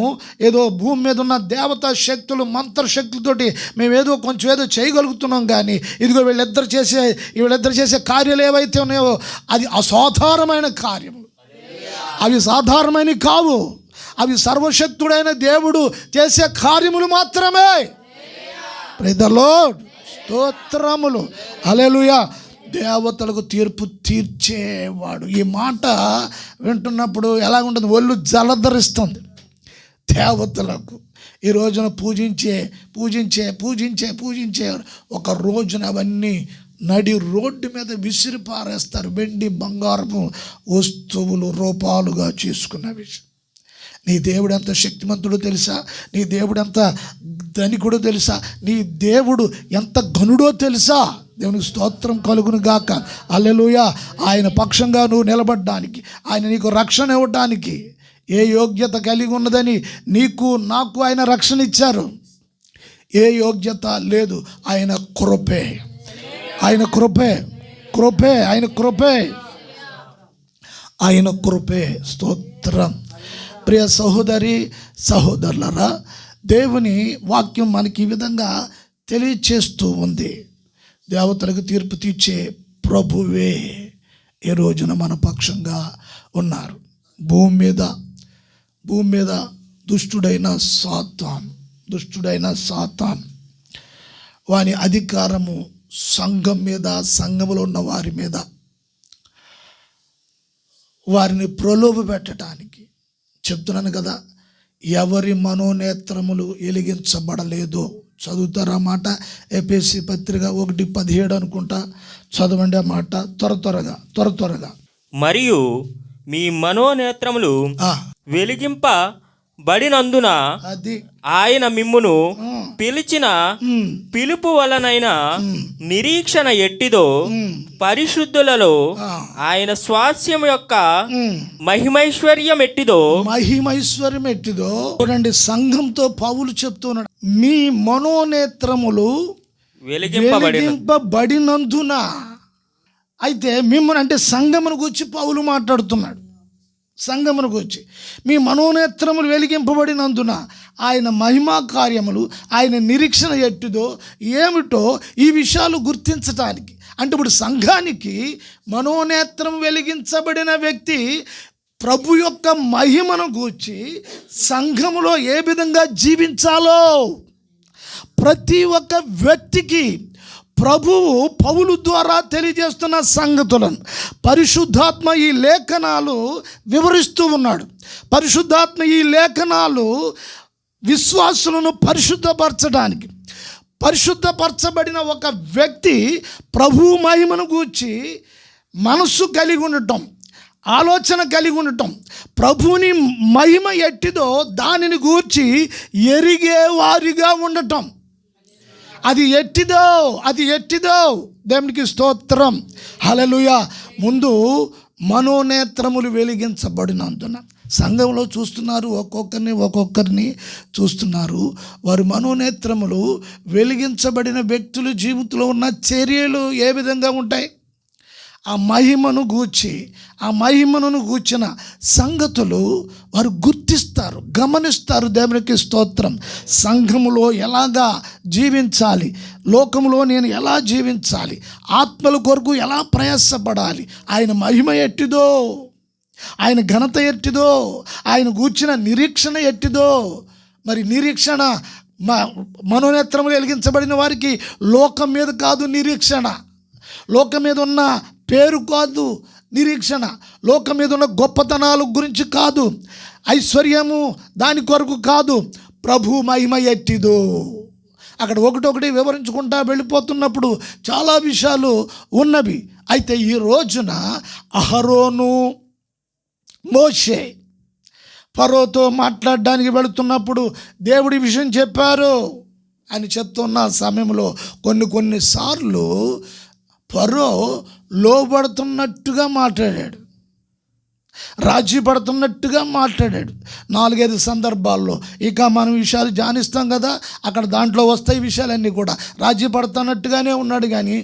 ఏదో భూమి మీద ఉన్న దేవతా శక్తులు, మంత్రశక్తులతోటి మేము కొంచెం ఏదో చేయగలుగుతున్నాం, కానీ ఇదిగో వీళ్ళిద్దరు చేసే కార్యాలు ఏవైతే ఉన్నాయో అది అసాధారణమైన కార్యములు. అవి సాధారణమైనవి కావు, అవి సర్వశక్తుడైన దేవుడు చేసే కార్యములు మాత్రమే. Praise the Lord. స్తోత్రములు. హల్లెలూయా. దేవతలకు తీర్పు తీర్చేవాడు. ఈ మాట వింటున్నప్పుడు ఎలా ఉంటుంది? ఒళ్ళు జలధరిస్తుంది. దేవతలకు ఈ రోజున పూజించే ఒక రోజున అవన్నీ నడి రోడ్డు మీద విసిరి పారేస్తారు. వెండి బంగారపు వస్తువులు రూపాలుగా చేసుకున్న విషయం. నీ దేవుడు ఎంత శక్తిమంతుడో తెలుసా? నీ దేవుడు ఎంత ధనికుడో తెలుసా? నీ దేవుడు ఎంత ఘనుడో తెలుసా? దేవునికి స్తోత్రం కలుగును గాక. హల్లెలూయా. ఆయన పక్షంగా నువ్వు నిలబడడానికి, ఆయన నీకు రక్షణ ఇవ్వడానికి ఏ యోగ్యత కలిగి ఉన్నదని నీకు నాకు ఆయన రక్షణ ఇచ్చారు? ఏ యోగ్యత లేదు. ఆయన కృపే. స్తోత్రం. ప్రియ సహోదరి సహోదరులారా, దేవుని వాక్యం మనకి ఈ విధంగా తెలియచేస్తూ ఉంది. దేవతలకు తీర్పు తీర్చే ప్రభువే ఈ రోజున మన పక్షంగా ఉన్నారు. భూమి మీద దుష్టుడైన సాతాన్ వాని అధికారము సంఘం మీద, సంఘములో ఉన్న వారి మీద, వారిని ప్రలోభ పెట్టడానికి చెప్తున్నాను కదా. ఎవరి మనోనేత్రములు వెలిగించబడలేదో, చదువుతారా మాట? ఎఫెసీ పత్రిక 1:17 అనుకుంటా. చదవండి ఆ మాట త్వరగా. మరియు మీ మనోనేత్రములు వెలిగింపబడినందున ఆయన మిమ్మును పిలిచిన పిలుపు వలనైన నిరీక్షణ ఎట్టిదో, పరిశుద్ధులలో ఆయన స్వాస్యం యొక్క మహిమైశ్వర్యం ఎట్టిదో. చూడండి, సంఘంతో పౌలు చెప్తున్నాడు, మీ మనోనేత్రములు వెలిగింపబడినందున. అయితే మిమ్మల్ని అంటే సంఘమును గురించి పౌలు మాట్లాడుతున్నాడు. సంఘమును గురించి మీ మనోనేత్రములు వెలిగింపబడినందున ఆయన మహిమా కార్యములు, ఆయన నిరీక్షణ ఎట్టిదో ఏమిటో ఈ విషయాలు గుర్తించటానికి. అంటే ఇప్పుడు సంఘానికి మనోనేత్రం వెలిగించబడిన వ్యక్తి ప్రభు యొక్క మహిమను గూర్చి సంఘములో ఏ విధంగా జీవించాలో ప్రతి ఒక్క వ్యక్తికి ప్రభువు పౌలు ద్వారా తెలియజేస్తున్న సంగతులను పరిశుద్ధాత్మ ఈ లేఖనాలు వివరిస్తూ ఉన్నాడు. పరిశుద్ధాత్మ ఈ లేఖనాలు విశ్వాసులను పరిశుద్ధపరచడానికి, పరిశుద్ధపరచబడిన ఒక వ్యక్తి ప్రభు మహిమను గూర్చి మనస్సు కలిగి ఉండటం, ఆలోచన కలిగి ఉండటం, ప్రభువుని మహిమ ఎట్టిదో దానిని గూర్చి ఎరిగే వారిగా ఉండటం. అది ఎట్టిదో దేవునికి స్తోత్రం. హల్లెలూయా. ముందు మనోనేత్రములు వెలిగించబడినందున. సంఘంలో చూస్తున్నారు, ఒక్కొక్కరిని చూస్తున్నారు. వారి మనోనేత్రములు వెలిగించబడిన వ్యక్తులు జీవితంలో ఉన్న చర్యలు ఏ విధంగా ఉంటాయి? ఆ మహిమను గూర్చిన సంగతులు వారు గుర్తిస్తారు, గమనిస్తారు. దేవునికి స్తోత్రం. సంఘములో ఎలాగా జీవించాలి, లోకములో నేను ఎలా జీవించాలి, ఆత్మల కొరకు ఎలా ప్రయాసపడాలి, ఆయన మహిమ ఎట్టిదో, ఆయన ఘనత ఎట్టిదో, ఆయన గూర్చిన నిరీక్షణ ఎట్టిదో. మరి నిరీక్షణ మనోనేత్రములు వెలిగించబడిన వారికి లోకం మీద కాదు నిరీక్షణ, లోకం మీద ఉన్న పేరు కాదు నిరీక్షణ, లోకం మీద ఉన్న గొప్పతనాల గురించి కాదు, ఐశ్వర్యము దాని కొరకు కాదు, ప్రభు మహిమ ఎట్టిదో. అక్కడ ఒకటొకటి వివరించుకుంటా వెళ్ళిపోతున్నప్పుడు చాలా విషయాలు ఉన్నవి. అయితే ఈ రోజున అహరోను, మోషే ఫరోతో మాట్లాడడానికి వెళుతున్నప్పుడు దేవుడి విషయం చెప్పారు అని చెప్తున్న సమయంలో కొన్నిసార్లు ఫరో లోబడుతున్నట్టుగా మాట్లాడాడు, రాజీ పడుతున్నట్టుగా మాట్లాడాడు. 4-5 సందర్భాల్లో ఇక మనం విషయాలు ధ్యానిస్తాం కదా, అక్కడ దాంట్లో వస్తాయి విషయాలన్నీ కూడా. రాజీ పడుతున్నట్టుగానే ఉన్నాడు, కానీ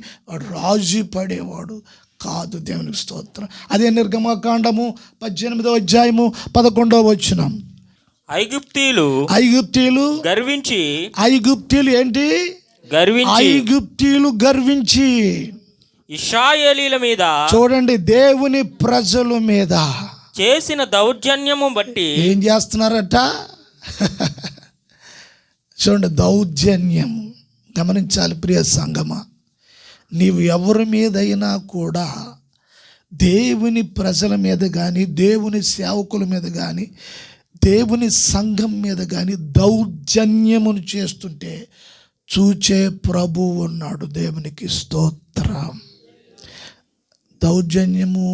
రాజీ పడేవాడు కాదు. దేవునికి స్తోత్రం. అదే నిర్గమకాండము 18వ అధ్యాయము 11వ వచనం. ఐగుప్తీయులు గర్వించి గర్వించి ఇశ్రాయేలీల మీద, చూడండి, దేవుని ప్రజల మీద చేసిన దౌర్జన్యము బట్టి ఏం చేస్తున్నారట? చూడండి, దౌర్జన్యం. గమనించాలి ప్రియ సంగమా, నీవు ఎవరి మీదైనా కూడా దేవుని ప్రజల మీద కానీ, దేవుని సేవకుల మీద కానీ, దేవుని సంఘం మీద కానీ దౌర్జన్యమును చేస్తుంటే చూచే ప్రభు ఉన్నాడు. దేవునికి స్తోత్రం. దౌర్జన్యము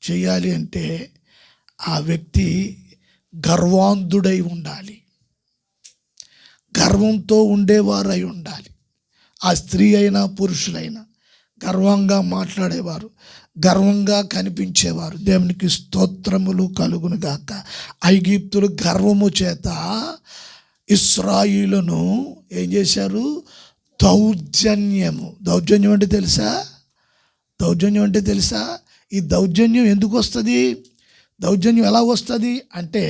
చేయాలి అంటే ఆ వ్యక్తి గర్వాంధుడై ఉండాలి, గర్వంతో ఉండేవారై ఉండాలి. ఆ స్త్రీ అయినా పురుషులైనా గర్వంగా మాట్లాడేవారు, గర్వంగా కనిపించేవారు. దేవునికి స్తోత్రములు కలుగును గాక. ఐగుప్తులు గర్వము చేత ఇశ్రాయేలును ఏం చేశారు? దౌర్జన్యం అంటే తెలుసా? ఈ దౌర్జన్యం ఎందుకు వస్తుంది? దౌర్జన్యం ఎలా వస్తుంది అంటే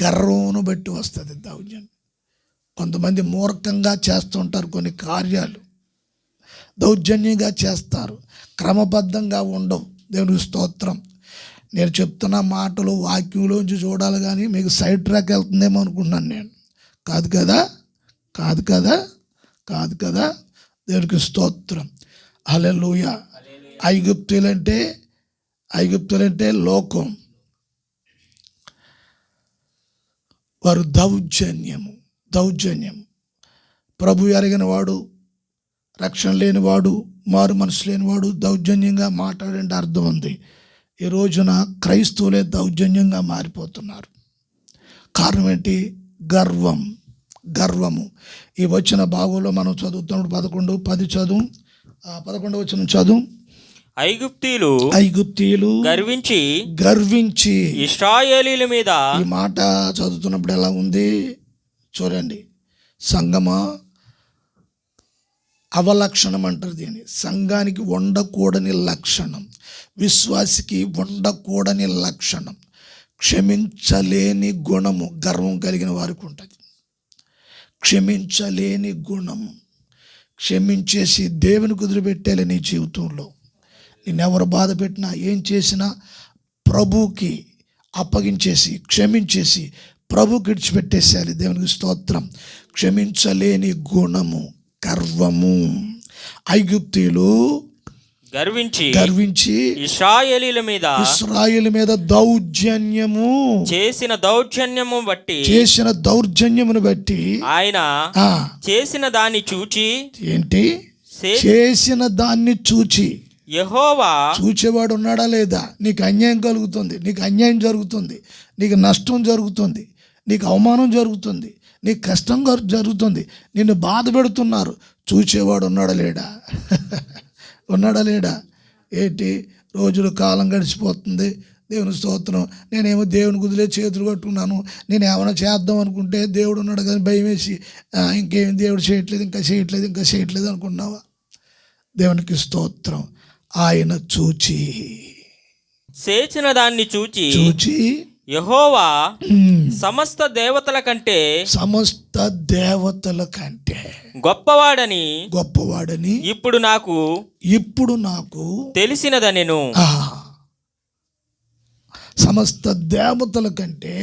గర్వమును బట్టి వస్తుంది దౌర్జన్యం. కొంతమంది మూర్ఖంగా చేస్తుంటారు, కొన్ని కార్యాలు దౌర్జన్యంగా చేస్తారు, క్రమబద్ధంగా ఉండవు. దేవునికి స్తోత్రం. నేను చెప్తున్న మాటలు వాక్యంలోంచి చూడాలి, కానీ మీకు సైడ్ ట్రాక్ వెళ్తుందేమో అనుకుంటున్నాను నేను. కాదు కదా. దేవునికి స్తోత్రం. హల్లెలూయా. ఐగుప్తులంటే లోకం, వారు దౌర్జన్యం. ప్రభు ఎరగిన వాడు, రక్షణ లేనివాడు, మారు మనసు లేనివాడు దౌర్జన్యంగా మాట్లాడే అర్థం ఉంది. ఈ రోజున క్రైస్తవులే దౌర్జన్యంగా మారిపోతున్నారు. కారణం ఏంటి? గర్వము. ఈ వచ్చిన భాగంలో మనం చదువుతున్నప్పుడు 11:10 చదువు, 11వ వచనం చదువు. ఐగుప్తీయులు గర్వించి ఇశ్రాయేలీల మీద. ఈ మాట చదువుతున్నప్పుడు ఎలా ఉంది చూడండి. సంగమా, అవలక్షణం అంటారు దీన్ని. సంఘానికి ఉండకూడని లక్షణం, విశ్వాసికి ఉండకూడని లక్షణం, క్షమించలేని గుణము గర్వం కలిగిన వారికి ఉంటుంది. క్షమించలేని గుణము, క్షమించేసి దేవుని కుదిరిపెట్టాలి. నీ జీవితంలో నిన్నెవరు బాధ పెట్టినా, ఏం చేసినా ప్రభువుకి అప్పగించేసి, క్షమించేసి ప్రభువుకి విడిచిపెట్టేసేయాలి. దేవునికి స్తోత్రం. క్షమించలేని గుణము, గర్వము. ఐగుప్తీయులు గర్వించి ఇశ్రాయేలీల మీద దౌర్జన్యము చేసిన దౌర్జన్యమును బట్టి ఆయన చేసిన దాన్ని చూచి యెహోవా. చూచేవాడు ఉన్నాడా లేదా? నీకు అన్యాయం కలుగుతుంది, నీకు అన్యాయం జరుగుతుంది, నీకు నష్టం జరుగుతుంది, నీకు అవమానం జరుగుతుంది, నీకు కష్టం జరుగుతుంది, నిన్ను బాధ పెడుతున్నారు. చూచేవాడు ఉన్నాడా లేడా? ఏంటి? రోజులు కాలం గడిచిపోతుంది. దేవుని స్తోత్రం. నేనేమో దేవుని కుదిలే చేతులు కట్టుకున్నాను. నేను ఏమైనా చేద్దాం అనుకుంటే దేవుడు ఉన్నాడు కానీ భయం వేసి ఇంకేం దేవుడు చేయట్లేదు, ఇంకా చేయట్లేదు అనుకున్నావా? దేవునికి స్తోత్రం. ఆయన చేసిన దాన్ని చూచి యెహోవా సమస్త దేవతల కంటే గొప్పవాడని ఇప్పుడు నాకు తెలిసినదనెను. సమస్త దేవతల కంటే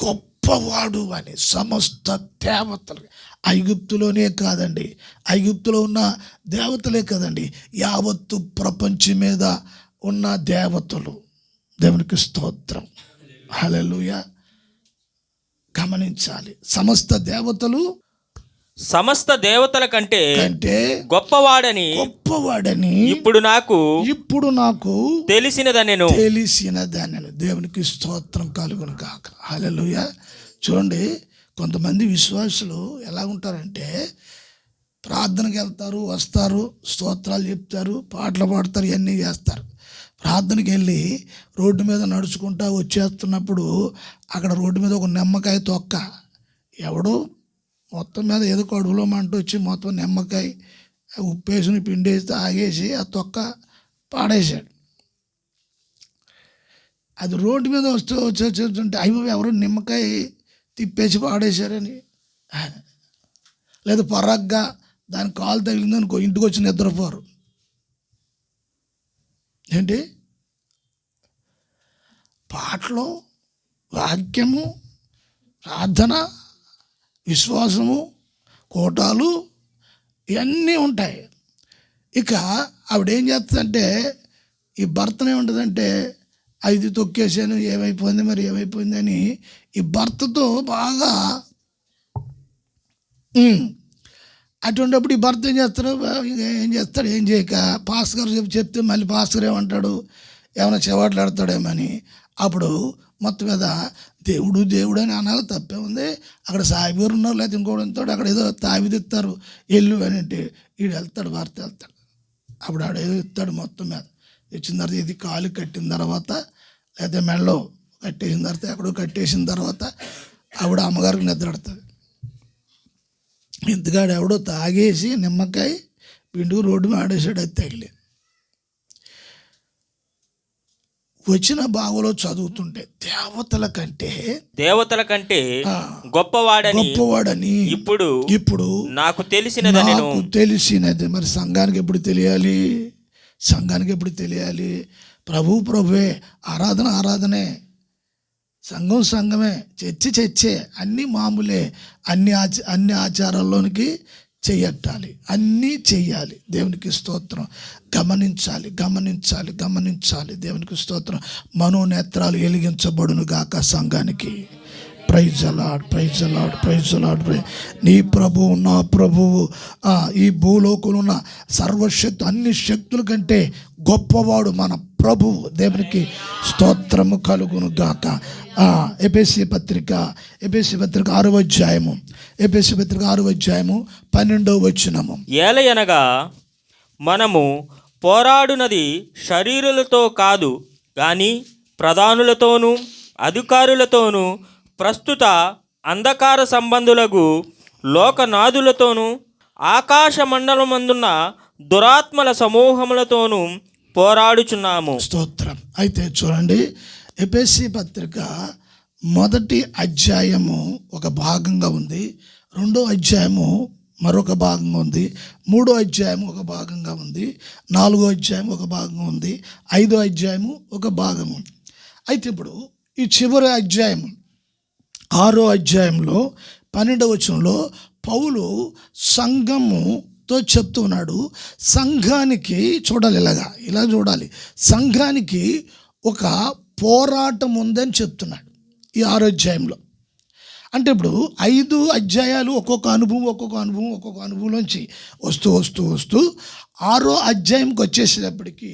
గొప్పవాడు అని. సమస్త దేవతలు ఐగుప్తులోనే కాదండి, ఐగుప్తులో ఉన్న దేవతలే కదండి, యావత్తు ప్రపంచం మీద ఉన్న దేవతలు. దేవునికి స్తోత్రం. హల్లెలూయా. గమనించాలి, సమస్త దేవతల కంటే గొప్పవాడని ఇప్పుడు నాకు తెలిసినదనెను. దేవునికి స్తోత్రం కలుగును గాక. హల్లెలూయా. చూడండి, కొంతమంది విశ్వాసులు ఎలా ఉంటారంటే ప్రార్థనకి వెళ్తారు, వస్తారు, స్తోత్రాలు చెప్తారు, పాటలు పాడతారు, ఇవన్నీ చేస్తారు. ప్రార్థనకి వెళ్ళి రోడ్డు మీద నడుచుకుంటా వచ్చేస్తున్నప్పుడు అక్కడ రోడ్డు మీద ఒక నిమ్మకాయ తొక్క ఎవడో మొత్తం మీద ఏదో కడుపులో మంట వచ్చి మొత్తం నిమ్మకాయ ఉప్పేసి పిండేసి తాగేసి ఆ తొక్క పాడేశాడు. అది రోడ్డు మీద వచ్చేస్తుంటే అయ్యో ఎవరో నిమ్మకాయ తిప్పేసి పాడేశారని, లేదా పొరగ్గా దాని కాలు తగిలిందనుకో ఇంటికి వచ్చి నిద్రపోరు. ఏంటి పాటలు, వాక్యము, ప్రార్థన, విశ్వాసము, కోటాలు ఇవన్నీ ఉంటాయి. ఇక ఆవిడేం చేస్తుందంటే ఈ భర్తనే ఉంటుందంటే అది తొక్కేసాను ఏమైపోయింది అని ఈ భర్తతో బాగా అటువంటిప్పుడు ఈ భర్త ఏం చేస్తాడు ఏం చేయక పాస్టర్ గారు చెప్తే మళ్ళీ పాస్టర్ గారు ఏమంటాడు, ఏమైనా చెవాట్లాడతాడేమని. అప్పుడు మొత్తం మీద దేవుడు అని అనాలి, తప్పే ఉంది. అక్కడ సాయిబూరు ఉన్నారు, లేకపోతే ఇంకోటి అక్కడ ఏదో తావిదిస్తారు ఎల్లు అని అంటే వీడు వెళ్తాడు, భర్త వెళ్తాడు. అప్పుడు ఆడేదో ఇస్తాడు, మొత్తం మీద ఇచ్చిన తర్వాత ఇది కాలు కట్టిన తర్వాత లేకపోతే మెడలో కట్టేసిన తర్వాత ఎక్కడో కట్టేసిన తర్వాత ఆవిడ అమ్మగారికి నిద్రపడుతుంది. ఇంతగాడు ఎవడో తాగేసి నిమ్మకాయ పిండుకు రోడ్డు మీద ఆడేసాడు, అది తగిలి వచ్చిన బావులో చదువుతుంటే దేవతల కంటే గొప్పవాడని ఇప్పుడు నాకు తెలిసినది. మరి సంఘానికి ఎప్పుడు తెలియాలి? ప్రభువే, ఆరాధనే, సంఘమే, చర్చే, అన్నీ మామూలే. అన్ని ఆచారాల్లోనికి చెయ్యాలి, అన్నీ చెయ్యాలి. దేవునికి స్తోత్రం. గమనించాలి. దేవునికి స్తోత్రం. మనోనేత్రాలు వెలిగించబడును గాక సంఘానికి. ప్రైజ్ అలాడ్. నీ ప్రభువు, నా ప్రభువు, ఈ భూలోకంలో ఉన్న సర్వశక్తి, అన్ని శక్తుల కంటే గొప్పవాడు మన ప్రభువు. దేవునికి స్తోత్రము కలుగును గాక. ఎఫెసీ పత్రిక 6వ అధ్యాయము 12వ వచనము. ఏలయనగా మనము పోరాడునది శరీరులతో కాదు గాని ప్రధానులతోనూ అధికారులతోనూ ప్రస్తుత అంధకార సంబంధులకు లోకనాథులతోనూ ఆకాశ మండలమందున్న దురాత్మల సమూహములతోనూ పోరాడుచున్నాము. స్తోత్రం. అయితే చూడండి, ఎఫెసీ పత్రిక 1వ అధ్యాయము ఒక భాగంగా ఉంది, 2వ అధ్యాయము మరొక భాగంగా ఉంది, 3వ అధ్యాయము ఒక భాగంగా ఉంది, 4వ అధ్యాయం ఒక భాగంగా ఉంది, 5వ అధ్యాయము ఒక భాగం ఉంది. అయితే ఇప్పుడు ఈ చివరి అధ్యాయము 6వ అధ్యాయంలో 12వ వచనంలో పౌలు సంఘముతో చెప్తున్నాడు. సంఘానికి చూడాలి, ఇలా చూడాలి. సంఘానికి ఒక పోరాటం ఉందని చెప్తున్నాడు ఈ 6వ అధ్యాయంలో. అంటే ఇప్పుడు 5 అధ్యాయాలు ఒక్కొక్క అనుభవంలోంచి వస్తూ 6వ అధ్యాయంకి వచ్చేసేటప్పటికి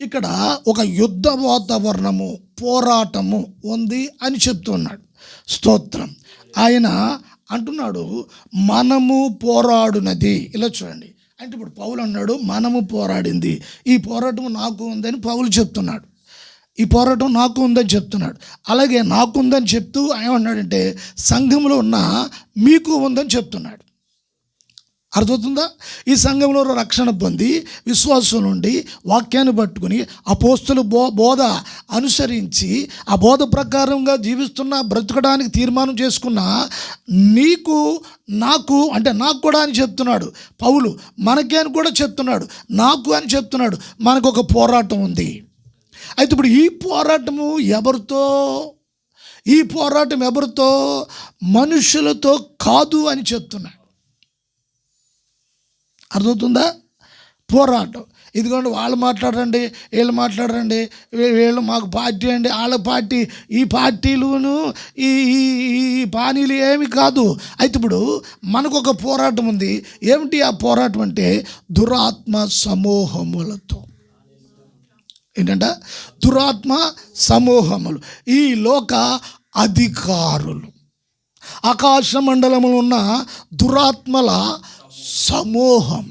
ఇక్కడ ఒక యుద్ధ వాతావరణము, పోరాటము ఉంది అని చెప్తున్నాడు. స్తోత్రం. ఆయన అంటున్నాడు మనము పోరాడునది. ఇలా చూడండి, అంటే ఇప్పుడు పౌలు అన్నాడు మనము పోరాడింది, ఈ పోరాటం నాకు ఉందని పౌలు చెప్తున్నాడు. ఈ పోరాటం నాకు ఉందని చెప్తున్నాడు. అలాగే నాకు ఉందని చెప్తూ ఏమన్నాడంటే సంఘంలో ఉన్న మీకు ఉందని చెప్తున్నాడు. అర్థమవుతుందా? ఈ సంఘంలో రక్షణ పొంది విశ్వాసం నుండి వాక్యాన్ని పట్టుకుని అపోస్తుల బోధ అనుసరించి ఆ బోధ ప్రకారంగా జీవిస్తున్న, బ్రతకడానికి తీర్మానం చేసుకున్న నీకు నాకు, అంటే నాకు కూడా అని చెప్తున్నాడు పౌలు, మనకే అని కూడా చెప్తున్నాడు, నాకు అని చెప్తున్నాడు. మనకు ఒక పోరాటం ఉంది. అయితే ఇప్పుడు ఈ పోరాటము ఎవరితో? ఈ పోరాటం ఎవరితో? మనుషులతో కాదు అని చెప్తున్నాడు. అర్థమవుతుందా? పోరాటం. ఇదిగోండి వాళ్ళు మాట్లాడండి, వీళ్ళు మాట్లాడండి, వీళ్ళు మాకు పార్టీ అండి, వాళ్ళ పార్టీ, ఈ పార్టీలును ఈ పానీలు ఏమి కాదు. అయితే ఇప్పుడు మనకు ఒక పోరాటం ఉంది. ఏమిటి ఆ పోరాటం అంటే దురాత్మ సమూహములతో. ఏంటంట? దురాత్మ సమూహములు, ఈ లోక అధికారులు, ఆకాశ మండలములు ఉన్న దురాత్మల సమూహం.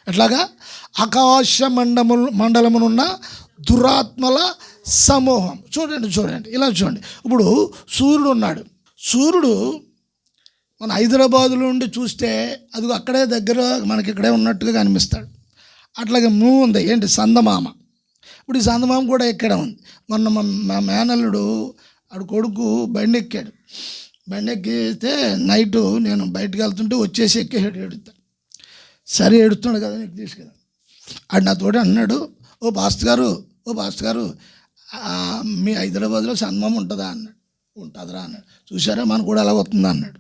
ఎట్లాగా? ఆకాశ మండలమునున్న దురాత్మల సమూహం. చూడండి ఇలా చూడండి. ఇప్పుడు సూర్యుడు ఉన్నాడు. సూర్యుడు మన హైదరాబాదులో నుండి చూస్తే అది అక్కడే దగ్గర మనకి ఇక్కడే ఉన్నట్టుగా కనిపిస్తాడు. అట్లాగే మూవ్ ఉంది, ఏంటి? చందమామ. ఇప్పుడు ఈ చందమామ కూడా ఎక్కడ ఉంది. మొన్న మా మేనల్లుడు ఆడు కొడుకు బండి ఎక్కాడు. బండి ఎక్కితే నైటు నేను బయటకు వెళ్తుంటే వచ్చేసి ఎక్కేసాడు, ఏడుస్తాడు. సరే ఏడుస్తున్నాడు కదా, నీకు తీసుకెళ్ళాను. ఆడు నా తోటి అన్నాడు, ఓ పాస్టర్ గారు మీ హైదరాబాద్లో చందమామ ఉంటుందా అన్నాడు. ఉంటుందిరా అన్నాడు. చూసారా మనకు కూడా అలా వస్తుందా అన్నాడు.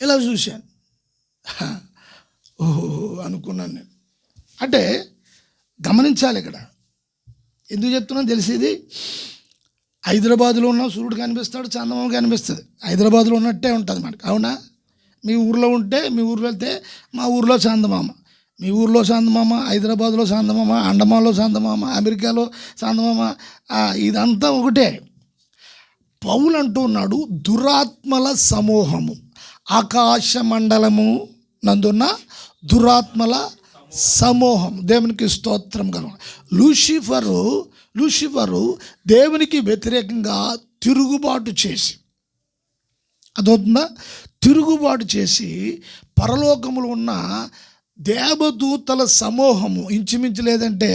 ఇలా చూశాను, ఓహో అనుకున్నాను నేను. అంటే గమనించాలి ఇక్కడ. ఎందుకు చెప్తున్నాను తెలిసేది? హైదరాబాదులో ఉన్న సూర్యుడు కనిపిస్తాడు, చందమామ కనిపిస్తుంది. హైదరాబాద్లో ఉన్నట్టే ఉంటుంది మనకి, అవునా? మీ ఊర్లో ఉంటే, మీ ఊర్లో వెళ్తే మా ఊర్లో చందమామ, మీ ఊర్లో చందమామ, హైదరాబాద్లో చందమామ, అండమాన్లో చందమామ, అమెరికాలో చందమామ, ఇదంతా ఒకటే. పౌలు అంటూ ఉన్నాడు దురాత్మల సమూహము, ఆకాశ మండలము నందున్న దురాత్మల సమూహం. దేవునికి స్తోత్రం కలుగు. లూసిఫరు దేవునికి వ్యతిరేకంగా తిరుగుబాటు చేసి, అదవుతుందా? తిరుగుబాటు చేసి పరలోకములు ఉన్న దేవదూతల సమూహము ఇంచుమించు లేదంటే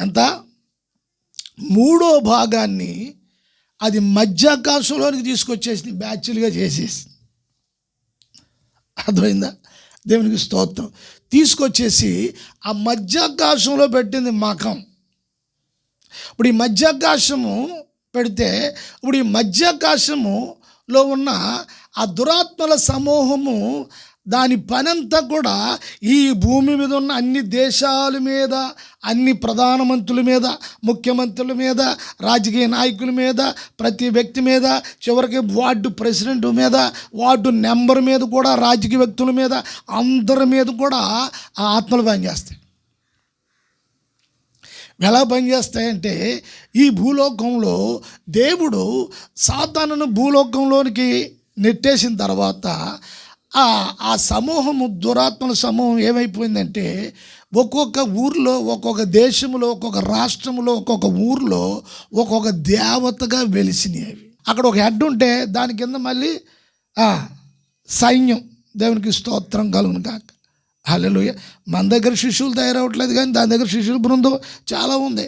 ఎంత 3వ భాగాన్ని అది మధ్యాకాశంలోనికి తీసుకొచ్చేసి బ్యాచ్లుగా చేసేసి, అర్థమైందా? దేవునికి స్తోత్రం. తీసుకొచ్చేసి ఆ మధ్యాకాశంలో పెట్టింది మఖం. ఇప్పుడు ఈ మధ్యాకాశము పెడితే, ఇప్పుడు ఈ మధ్యాకాశములో ఉన్న ఆ దురాత్మల సమూహము దాని పనంతా కూడా ఈ భూమి మీద ఉన్న అన్ని దేశాల మీద, అన్ని ప్రధానమంత్రుల మీద, ముఖ్యమంత్రుల మీద, రాజకీయ నాయకుల మీద, ప్రతి వ్యక్తి మీద, చివరికి వార్డు ప్రెసిడెంట్ మీద, వార్డు నెంబర్ మీద కూడా, రాజకీయ వ్యక్తుల మీద, అందరి మీద కూడా ఆ ఆత్మలు పనిచేస్తాయి. ఎలా పనిచేస్తాయంటే, ఈ భూలోకంలో దేవుడు సాతానును భూలోకంలోనికి నెట్టేసిన తర్వాత ఆ సమూహము, దురాత్మల సమూహం ఏమైపోయిందంటే, ఒక్కొక్క ఊర్లో, ఒక్కొక్క దేశంలో, ఒక్కొక్క రాష్ట్రంలో, ఒక్కొక్క ఊర్లో ఒక్కొక్క దేవతగా వెలిసినవి. అక్కడ ఒక హెడ్ ఉంటే దాని కింద మళ్ళీ సైన్యం. దేవునికి స్తోత్రం కలుగును కాక. హల్లెలూయా. మన దగ్గర శిష్యులు తయారవట్లేదు, కానీ దాని దగ్గర శిష్యుల బృందం చాలా ఉంది.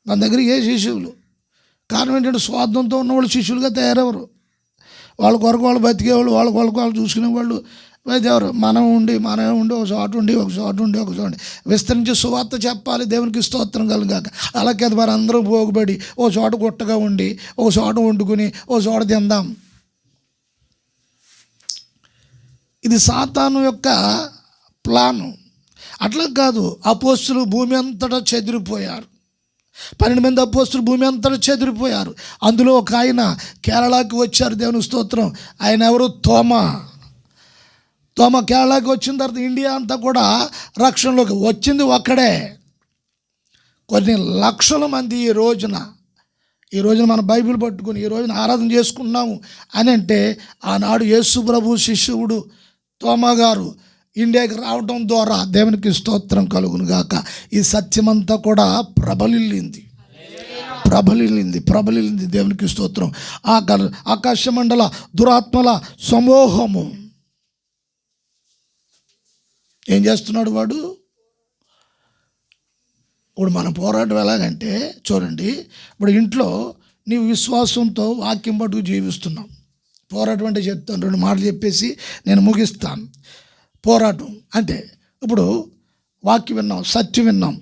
మన దగ్గర ఏ శిష్యులు? కారణం ఏంటంటే స్వార్థంతో ఉన్నవాళ్ళు శిష్యులుగా తయారవరు. వాళ్ళ కొరకు వాళ్ళు బతికేవాళ్ళు, వాళ్ళ కొరకు వాళ్ళు చూసుకునేవాళ్ళు ఎవరు? మనమే ఉండి ఒక చోట విస్తరించి సువార్త చెప్పాలి. దేవునికి స్తోత్రం కలుగాక. అలాగే మరి అందరూ పోగుబడి ఓ చోట గుట్టగా ఉండి, ఒక చోట వండుకుని, ఓ చోట తిందాం. ఇది సాతాను యొక్క ప్లాను. అట్లా కాదు. అపోస్తులు భూమి అంతటా చెదిరిపోయారు. 12 మంది అపోస్తులు భూమి అంతటా చెదిరిపోయారు. అందులో ఒక ఆయన కేరళకి వచ్చారు. దేవుని స్తోత్రం. ఆయన ఎవరు? తోమా కేరళకి వచ్చిన తర్వాత ఇండియా అంతా కూడా రక్షణలోకి వచ్చింది ఒక్కడే. కొన్ని లక్షల మంది ఈ రోజున ఈ రోజున మన బైబిల్ పట్టుకుని ఈ రోజున ఆరాధన చేసుకున్నాము అని అంటే ఆనాడు యేసు ప్రభు శిష్యుడు తోమా గారు ఇండియాకి రావడం ద్వారా దేవునికి స్తోత్రం కలుగును గాక. ఈ సత్యమంతా కూడా ప్రబలిల్లింది దేవునికి స్తోత్రం. ఆకాశ మండల దురాత్మల సమూహము ఏం చేస్తున్నాడు వాడు? ఇప్పుడు మన పోరాటం ఎలాగంటే చూడండి, ఇప్పుడు ఇంట్లో నీవు విశ్వాసంతో వాక్యం పట్టుకు జీవిస్తున్నాం. పోరాటం అంటే చెప్తాను, 2 మాటలు చెప్పేసి నేను ముగిస్తాను. పోరాటం అంటే ఇప్పుడు వాక్యం విన్నాం, సత్యం విన్నాం,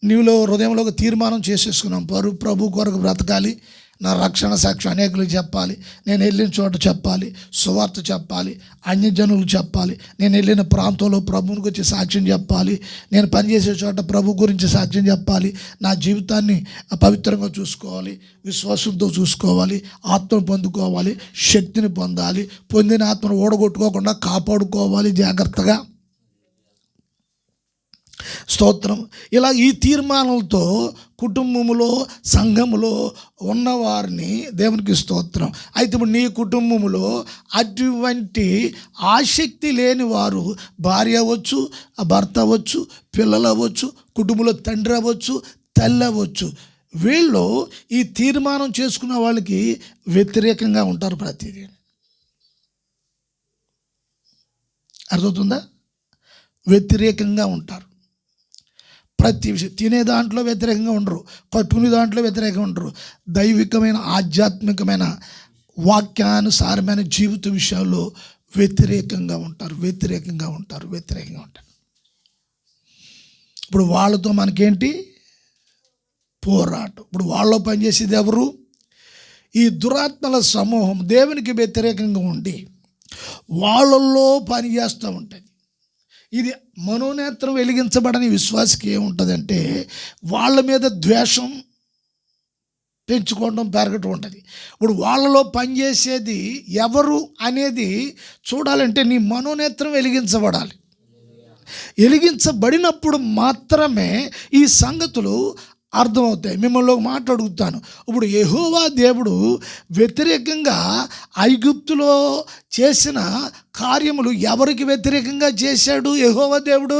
నీలో హృదయంలో ఒక తీర్మానం చేసేసుకున్నాం, ప్రభు కొరకు బ్రతకాలి, నా రక్షణ సాక్ష్యం అనేకులకు చెప్పాలి, నేను వెళ్ళిన చోట చెప్పాలి, సువార్త చెప్పాలి, అన్యజనులకు చెప్పాలి, నేను వెళ్ళిన ప్రాంతంలో ప్రభువుని గురించి సాక్ష్యం చెప్పాలి, నేను పనిచేసే చోట ప్రభు గురించి సాక్ష్యం చెప్పాలి, నా జీవితాన్ని పవిత్రంగా చూసుకోవాలి, విశ్వాసంతో చూసుకోవాలి, ఆత్మను పొందుకోవాలి, శక్తిని పొందాలి, పొందిన ఆత్మను ఓడగొట్టుకోకుండా కాపాడుకోవాలి జాగ్రత్తగా. స్తోత్రం. ఇలా ఈ తీర్మానాలతో కుటుంబములో సంఘములో ఉన్నవారిని దేవునికి స్తోత్రం. అయితే ఇప్పుడు నీ కుటుంబములో అటువంటి ఆసక్తి లేని వారు, భార్య అవ్వచ్చు, భర్త అవ్వచ్చు, పిల్లలు అవ్వచ్చు, కుటుంబంలో తండ్రి అవ్వచ్చు, తల్లి అవ్వచ్చు, వీళ్ళు ఈ తీర్మానం చేసుకున్న వాళ్ళకి వ్యతిరేకంగా ఉంటారు. ప్రతిదీ అర్థమవుతుందా? వ్యతిరేకంగా ఉంటారు. ప్రతి విషయం తినే దాంట్లో వ్యతిరేకంగా ఉండరు, కట్టుకునే దాంట్లో వ్యతిరేకంగా ఉండరు, దైవికమైన ఆధ్యాత్మికమైన వాక్యానుసారమైన జీవిత విషయాల్లో వ్యతిరేకంగా ఉంటారు. ఇప్పుడు వాళ్ళతో మనకేంటి పోరాటం. ఇప్పుడు వాళ్ళలో పనిచేసేది ఎవరు? ఈ దురాత్మల సమూహం దేవునికి వ్యతిరేకంగా ఉండి వాళ్ళల్లో పనిచేస్తూ ఉంటుంది. ఇది మనోనేత్రం వెలిగించబడని విశ్వాసకి ఏముంటుందంటే వాళ్ళ మీద ద్వేషం పెంచుకోవడం, పెరగటం ఉంటుంది. ఇప్పుడు వాళ్ళలో పనిచేసేది ఎవరు అనేది చూడాలంటే నీ మనోనేత్రం వెలిగించబడాలి. వెలిగించబడినప్పుడు మాత్రమే ఈ సంగతులు అర్థమవుతాయి. మిమ్మల్ని ఒక మాట అడుగుతాను. ఇప్పుడు యెహోవా దేవుడు వ్యతిరేకంగా ఐగుప్తులో చేసిన కార్యములు ఎవరికి వ్యతిరేకంగా చేశాడు? యెహోవా దేవుడు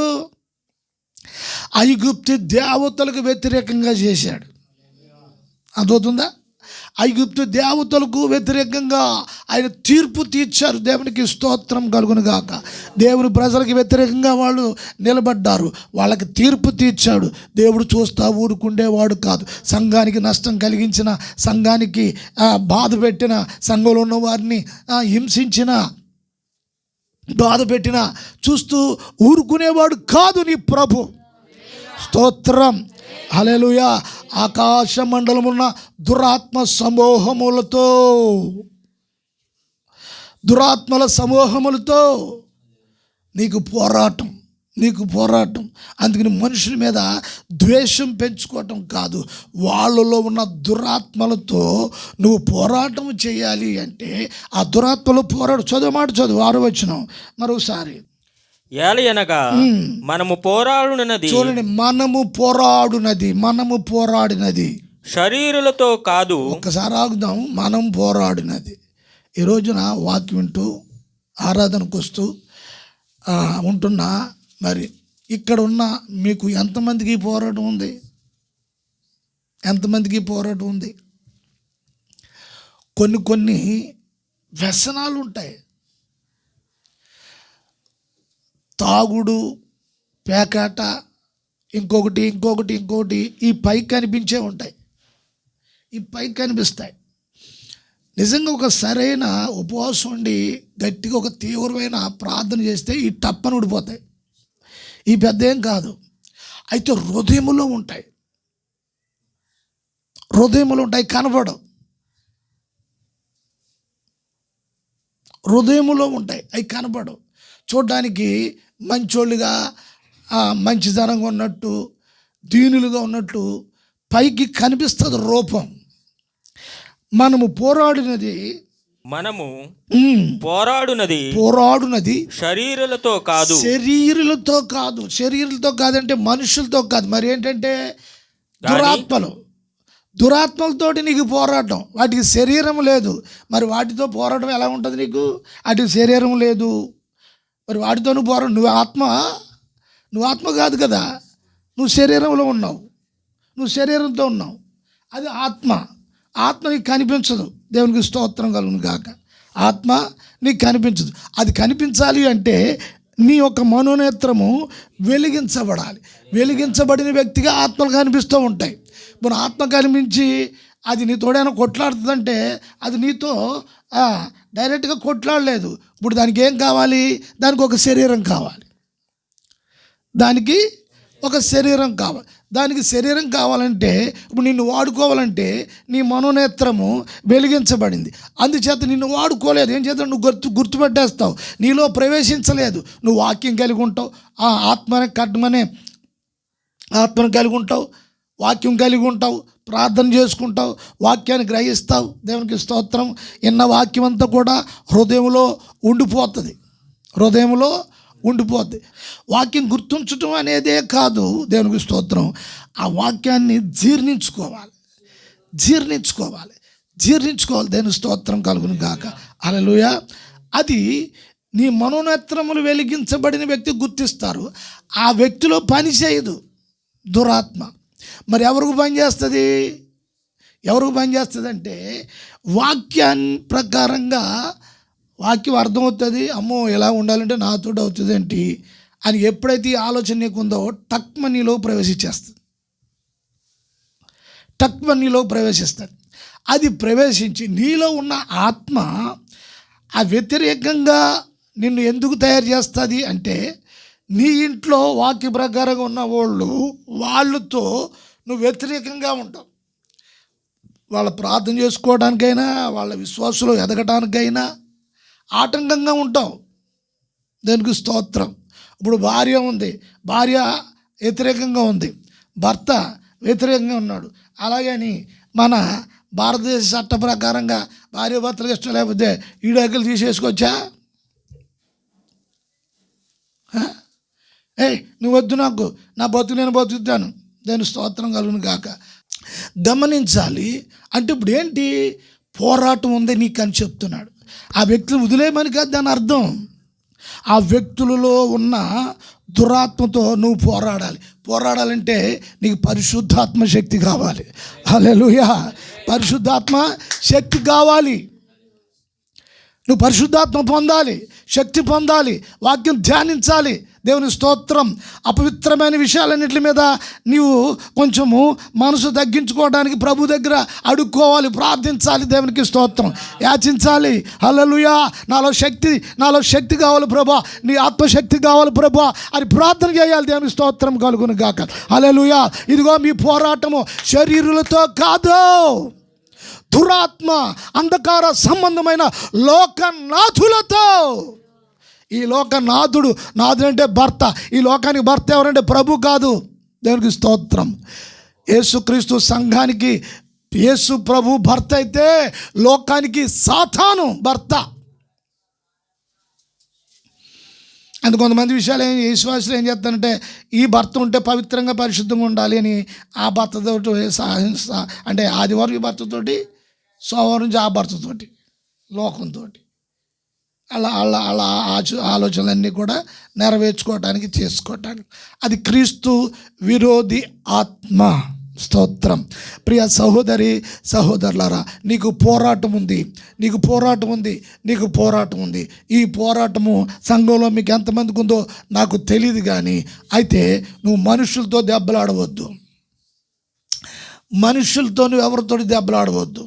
ఐగుప్తు దేవతలకు వ్యతిరేకంగా చేశాడు. అర్థమవుతుందా? ఐగుప్తు దేవతలకు వ్యతిరేకంగా ఆయన తీర్పు తీర్చారు. దేవునికి స్తోత్రం కలుగును గాక. దేవుని ప్రజలకు వ్యతిరేకంగా వాళ్ళు నిలబడ్డారు, వాళ్ళకి తీర్పు తీర్చాడు. దేవుడు చూస్తా ఊరుకుండేవాడు కాదు. సంఘానికి నష్టం కలిగించిన, సంఘానికి బాధ పెట్టిన, సంఘంలో ఉన్న వారిని హింసించిన, బాధ పెట్టిన చూస్తూ ఊరుకునేవాడు కాదు నీ ప్రభు. స్తోత్రం, హల్లెలూయా. ఆకాశ మండలమున్న దురాత్మ సమూహములతో, దురాత్మల సమూహములతో నీకు పోరాటం. అందుకని మనుషుల మీద ద్వేషం పెంచుకోవటం కాదు, వాళ్ళలో ఉన్న దురాత్మలతో నువ్వు పోరాటం చేయాలి. అంటే ఆ దురాత్మలు చదువు 6వ వచనం మరోసారి. ఏలయనగా మనము పోరాడునది, చూడండి, మనము పోరాడినది శరీరులతో కాదు. ఒక్కసారి ఆగుదాం. మనం పోరాడినది. ఈ రోజున వాక్యం వింటూ ఆరాధనకు వస్తూ ఉంటున్నా, మరి ఇక్కడ ఉన్న మీకు ఎంతమందికి పోరాటం ఉంది? కొన్ని వ్యసనాలు ఉంటాయి. తాగుడు, పేకాట, ఇంకొకటి ఈ పైకి కనిపించే ఉంటాయి, ఈ పైకి కనిపిస్తాయి. నిజంగా ఒక సరైన ఉపవాసం ఉండి గట్టిగా ఒక తీవ్రమైన ప్రార్థన చేస్తే ఈ టప్పని ఊడిపోతాయి. ఈ పెద్ద ఏం కాదు. అయితే హృదయములో ఉంటాయి, కనబడవు. హృదయములో ఉంటాయి, అవి కనబడవు. చూడ్డానికి మంచోళ్ళుగా, మంచితనంగా ఉన్నట్టు, దీనులుగా ఉన్నట్టు పైకి కనిపిస్తుంది రూపం. మనము పోరాడినది శరీరులతో కాదు. శరీరులతో కాదంటే మనుషులతో కాదు. మరి ఏంటంటే దురాత్మలు, దురాత్మలతోటి నీకు పోరాటం, వాటికి శరీరం లేదు. మరి వాటితో పోరాటం ఎలా ఉంటుంది నీకు? వాటికి శరీరం లేదు, మరి వాటితో నువ్వు పోరాటం. నువ్వు ఆత్మ కాదు కదా, నువ్వు శరీరంలో ఉన్నావు, నువ్వు శరీరంతో ఉన్నావు. అది ఆత్మ నీకు కనిపించదు. దేవునికి స్తోత్రం కలుగును గాక. ఆత్మ నీకు కనిపించదు. అది కనిపించాలి అంటే నీ యొక్క మనోనేత్రము వెలిగించబడాలి. వెలిగించబడిన వ్యక్తిగా ఆత్మలు కనిపిస్తూ ఉంటాయి. ఇప్పుడు ఆత్మ కనిపించి అది నీతోడైనా కొట్లాడుతుందంటే అది నీతో డైరెక్ట్గా కొట్లాడలేదు. ఇప్పుడు దానికి ఏం కావాలి? దానికి ఒక శరీరం కావాలి. దానికి ఒక శరీరం కావాలి. దానికి శరీరం కావాలంటే ఇప్పుడు నిన్ను వాడుకోవాలంటే నీ మనోనేత్రము వెలిగించబడింది. అందుచేత నిన్ను వాడుకోలేదు. ఏం చేత నువ్వు గుర్తుపెట్టేస్తావు, నీలో ప్రవేశించలేదు. నువ్వు వాక్యం కలిగి ఉంటావు, ఆత్మనే ఆత్మను కలిగి ఉంటావు, వాక్యం కలిగి ఉంటావు, ప్రార్థన చేసుకుంటావు, వాక్యాన్ని గ్రహిస్తావు. దేవునికి స్తోత్రం. విన్న వాక్యం అంతా కూడా హృదయంలో ఉండిపోద్ది. వాక్యం గుర్తుంచటం అనేదే కాదు. దేవునికి స్తోత్రం. ఆ వాక్యాన్ని జీర్ణించుకోవాలి. దేవుని స్తోత్రం కలుగును గాక. హల్లెలూయా. అది నీ మనోనేత్రములు వెలిగించబడిన వ్యక్తి గుర్తిస్తారు. ఆ వ్యక్తిలో పని చేయదు దురాత్మ. మరి ఎవరికి పని చేస్తుంది అంటే వాక్యాన్ని ప్రకారంగా వాక్యం అర్థమవుతుంది. అమ్మో ఎలా ఉండాలంటే నాతో అవుతుంది ఏంటి అని ఎప్పుడైతే ఈ ఆలోచన నీకుందో టక్మ నీలో ప్రవేశిస్తుంది. అది ప్రవేశించి నీలో ఉన్న ఆత్మ ఆ వ్యతిరేకంగా నిన్ను ఎందుకు తయారు చేస్తుంది అంటే నీ ఇంట్లో వాక్య ప్రకారంగా ఉన్న వాళ్ళతో నువ్వు వ్యతిరేకంగా ఉంటావు. వాళ్ళ ప్రార్థన చేసుకోవడానికైనా వాళ్ళ విశ్వాసంలో ఎదగటానికైనా ఆటంకంగా ఉంటావు. దానికి స్తోత్రం. ఇప్పుడు భార్య ఉంది, భార్య వ్యతిరేకంగా ఉంది, భర్త వ్యతిరేకంగా ఉన్నాడు. అలాగని మన భారతదేశ చట్ట ప్రకారంగా భార్య భర్తలకు ఇష్టం లేకపోతే ఈడకలు తీసేసుకొచ్చా, నువ్వు వద్దు, నాకు నా బతుకు నేను బతుకుతాను. దాని స్తోత్రం కలుగును గాక. గమనించాలి. అంటే ఇప్పుడు ఏంటి? పోరాటం ఉంది నీకు అని చెప్తున్నాడు. ఆ వ్యక్తులు వదిలేయమని కాదు దాని అర్థం. ఆ వ్యక్తులలో ఉన్న దురాత్మతో నువ్వు పోరాడాలంటే నీకు పరిశుద్ధాత్మ శక్తి కావాలి. హల్లెలూయా. పరిశుద్ధాత్మ శక్తి కావాలి. నువ్వు పరిశుద్ధాత్మ పొందాలి, శక్తి పొందాలి, వాక్యం ధ్యానించాలి. దేవుని స్తోత్రం. అపవిత్రమైన విషయాలన్నిటి మీద నీవు కొంచెము మనసు తగ్గించుకోవడానికి ప్రభు దగ్గర అడుక్కోవాలి, ప్రార్థించాలి. దేవునికి స్తోత్రం. యాచించాలి. హల్లెలూయా. నాలో శక్తి కావాలి ప్రభా, నీ ఆత్మశక్తి కావాలి ప్రభా అని ప్రార్థన చేయాలి. దేవునికి స్తోత్రం కలుగును గాక. హల్లెలూయా. ఇదిగో మీ పోరాటము శరీరులతో కాదు, దురాత్మ అంధకార సంబంధమైన లోకనాథులతో. ఈ నాథుడు అంటే భర్త. ఈ లోకానికి భర్త ఎవరంటే ప్రభు కాదు. దేవునికి స్తోత్రం. యేసుక్రీస్తు సంఘానికి యేసు ప్రభు భర్త అయితే లోకానికి సాతాను భర్త. అందుకు కొంతమంది విషయాలు విశ్వాసులు ఏం చేస్తారంటే ఈ భర్త ఉంటే పవిత్రంగా పరిశుద్ధంగా ఉండాలి అని ఆ భర్తతో అంటే ఆదివారం ఈ భర్తతోటి, సోమవారం నుంచి ఆ భర్తతోటి, లోకంతో అలా ఆలోచనలన్నీ కూడా నెరవేర్చుకోవటానికి చేసుకోవటానికి. అది క్రీస్తు విరోధి ఆత్మ. స్తోత్రం. ప్రియ సహోదరి సహోదరులారా, నీకు పోరాటం ఉంది. ఈ పోరాటము సంఘంలో మీకు ఎంతమందికి ఉందో నాకు తెలియదు, కానీ అయితే నువ్వు మనుషులతో దెబ్బలాడవద్దు. నువ్వు ఎవరితో దెబ్బలాడవద్దు,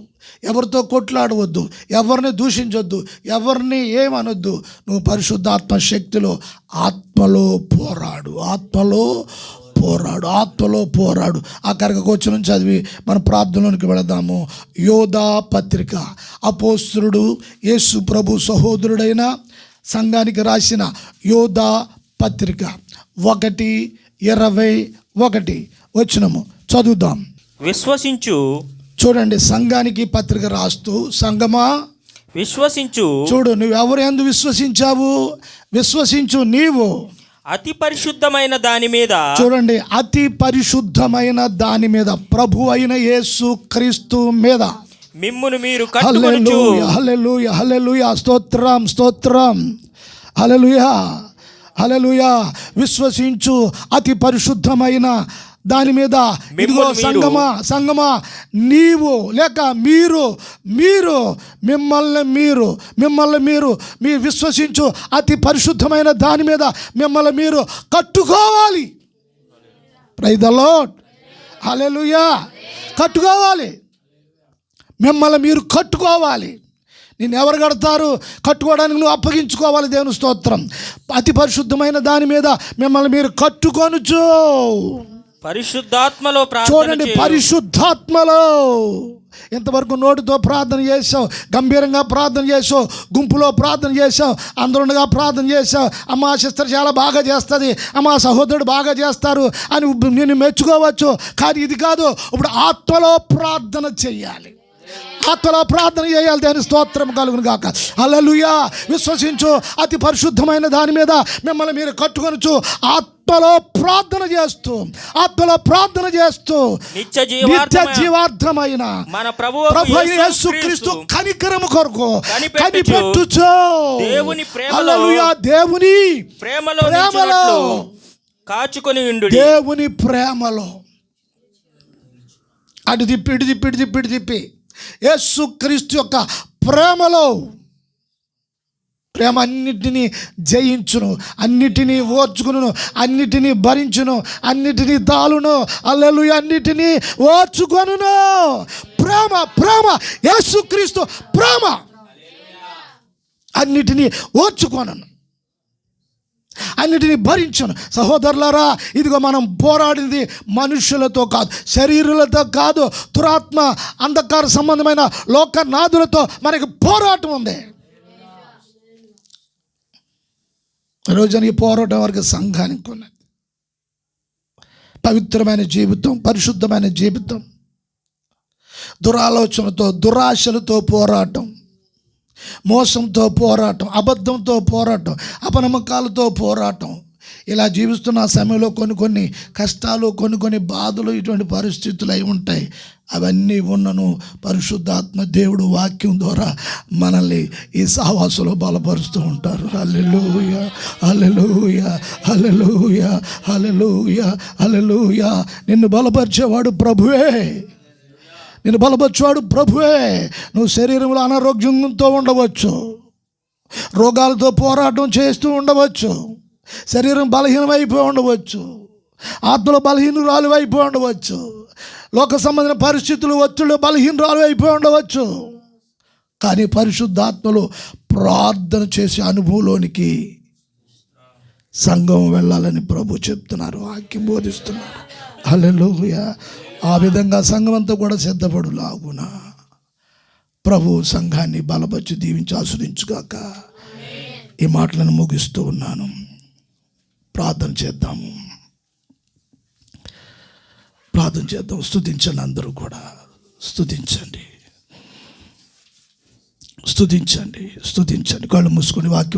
ఎవరితో కొట్లాడవద్దు, ఎవరిని దూషించొద్దు, ఎవరిని ఏమనొద్దు. నువ్వు పరిశుద్ధాత్మ శక్తిలో ఆత్మలో పోరాడు. ఆ కరగకొచ్చిన చదివి మన ప్రార్థనలోనికి వెళదాము. యోధా పత్రిక అపోస్తలుడు యేసు ప్రభు సహోదరుడైన సంఘానికి రాసిన యోధా పత్రిక 1:21 చదువుదాం. విశ్వసించు. చూడండి, సంఘానికి పత్రిక రాస్తూ, సంఘమా విశ్వసించు. చూడు, నువ్వు ఎవరు యందు విశ్వసించావు? విశ్వసించు. నీవు అతి పరిశుద్ధమైన దాని మీద చూడండి, అతి పరిశుద్ధమైన దాని మీద, ప్రభు అయిన యేసు క్రీస్తు మీద. మిమ్మును మీరు కట్టుకొనుచు హల్లెలూయా, హల్లెలూయా, హల్లెలూయా, స్తోత్రం, స్తోత్రం, హల్లెలూయా, హల్లెలూయా. విశ్వసించు అతి పరిశుద్ధమైన దాని మీద. ఇదిగో సంగమా, నీవు లేక మిమ్మల్ని మీరు విశ్వసించు అతి పరిశుద్ధమైన దాని మీద మిమ్మల్ని మీరు కట్టుకోవాలి. ప్రైజ్ ది లార్డ్, హల్లెలూయా. కట్టుకోవాలి, మిమ్మల్ని మీరు కట్టుకోవాలి. నేను ఎవరు కడతారు? కట్టుకోవడానికి నువ్వు అప్పగించుకోవాలి. దేవుని స్తోత్రం. అతి పరిశుద్ధమైన దాని మీద మిమ్మల్ని మీరు కట్టుకొనుచు. పరిశుద్ధాత్మలో చూడండి, పరిశుద్ధాత్మలో. ఇంతవరకు నోటితో ప్రార్థన చేసావు, గంభీరంగా ప్రార్థన చేసావు, గుంపులో ప్రార్థన చేసావు, అందరుగా ప్రార్థన చేసావు. అమ్మా సిస్టర్ చాలా బాగా చేస్తుంది, అమ్మా సహోదరుడు బాగా చేస్తారు అని నేను మెచ్చుకోవచ్చు. కానీ ఇది కాదు. ఇప్పుడు ఆత్మలో ప్రార్థన చెయ్యాలి, ఆత్మలో ప్రార్థన చేయాలి. దాని స్తోత్రం కలుగును గాక. హల్లెలూయా. విశ్వసించు అతి పరిశుద్ధమైన దాని మీద మిమ్మల్ని మీరు కట్టుకొనుచు. ఆత్మలో ప్రార్థన చేస్తూ నిత్య జీవార్థమైన మన ప్రభువు యేసుక్రీస్తు కనికరము కొరకు కనిపెట్టుచు. దేవుని హల్లెలూయా. దేవుని ప్రేమలో కాచుకొని ఉండు. దేవుని ప్రేమలో అటు తిప్పి ఇటు తిప్పి యేసుక్రీస్తు యొక్క ప్రేమలో. ప్రేమ అన్నిటినీ జయించును, అన్నిటినీ ఓర్చుకును, అన్నిటినీ భరించును, అన్నిటినీ దాలును. హల్లెలూయా. అన్నిటినీ ఓర్చుకొనును. ప్రేమ యేసుక్రీస్తు ప్రేమ అన్నిటినీ ఓర్చుకొనును, అన్నిటినీ భరించను. సహోదరులారా, ఇదిగో మనం పోరాడింది మనుషులతో కాదు, శరీరులతో కాదు, దురాత్మ అంధకార సంబంధమైన లోకనాథులతో మనకి పోరాటం ఉంది. రోజున ఈ పోరాటం వరకు సంఘానికి ఉన్నది. పవిత్రమైన జీవితం, పరిశుద్ధమైన జీవితం, దురాలోచనతో, దురాశలతో పోరాటం, మోసంతో పోరాటం, అబద్ధంతో పోరాటం, అపనమ్మకాలతో పోరాటం. ఇలా జీవిస్తున్న సమయంలో కొన్ని కష్టాలు, కొన్ని బాధలు, ఇటువంటి పరిస్థితులు అయి ఉంటాయి. అవన్నీ ఉన్నను పరిశుద్ధాత్మ దేవుడు వాక్యం ద్వారా మనల్ని ఈ సహవాసంలో బలపరుస్తూ ఉంటారు. హల్లెలూయా, హల్లెలూయా, హల్లెలూయా, హల్లెలూయా, హల్లెలూయా. నిన్ను బలపరిచేవాడు ప్రభువే, నిన్ను బలపరిచేవాడు ప్రభువే. నువ్వు శరీరంలో అనారోగ్యంతో ఉండవచ్చు, రోగాలతో పోరాటం చేస్తూ ఉండవచ్చు, శరీరం బలహీనమైపోయి ఉండవచ్చు, ఆత్మలో బలహీనురాలు అయిపోయి ఉండవచ్చు, లోక సంబంధమైన పరిస్థితులు, ఒత్తిళ్ళు బలహీనరాలు అయిపోయి ఉండవచ్చు. కానీ పరిశుద్ధాత్మలో ప్రార్థన చేసే అనుభవంలోనికి సంఘం వెళ్ళాలని ప్రభు చెప్తున్నారు, వాక్యం బోధిస్తున్నారు. హల్లెలూయా. ఆ విధంగా సంఘం అంతా కూడా సిద్ధపడులాగున ప్రభు సంఘాన్ని బలపరిచి దీవించి ఆశ్రయించుగాక. ఈ మాటలను ముగిస్తూ ఉన్నాను. ప్రార్థన చేద్దాము, ప్రార్థన చేద్దాం. స్తుతించండి, అందరూ కూడా స్తుతించండి. కళ్ళు మూసుకొని వాక్యం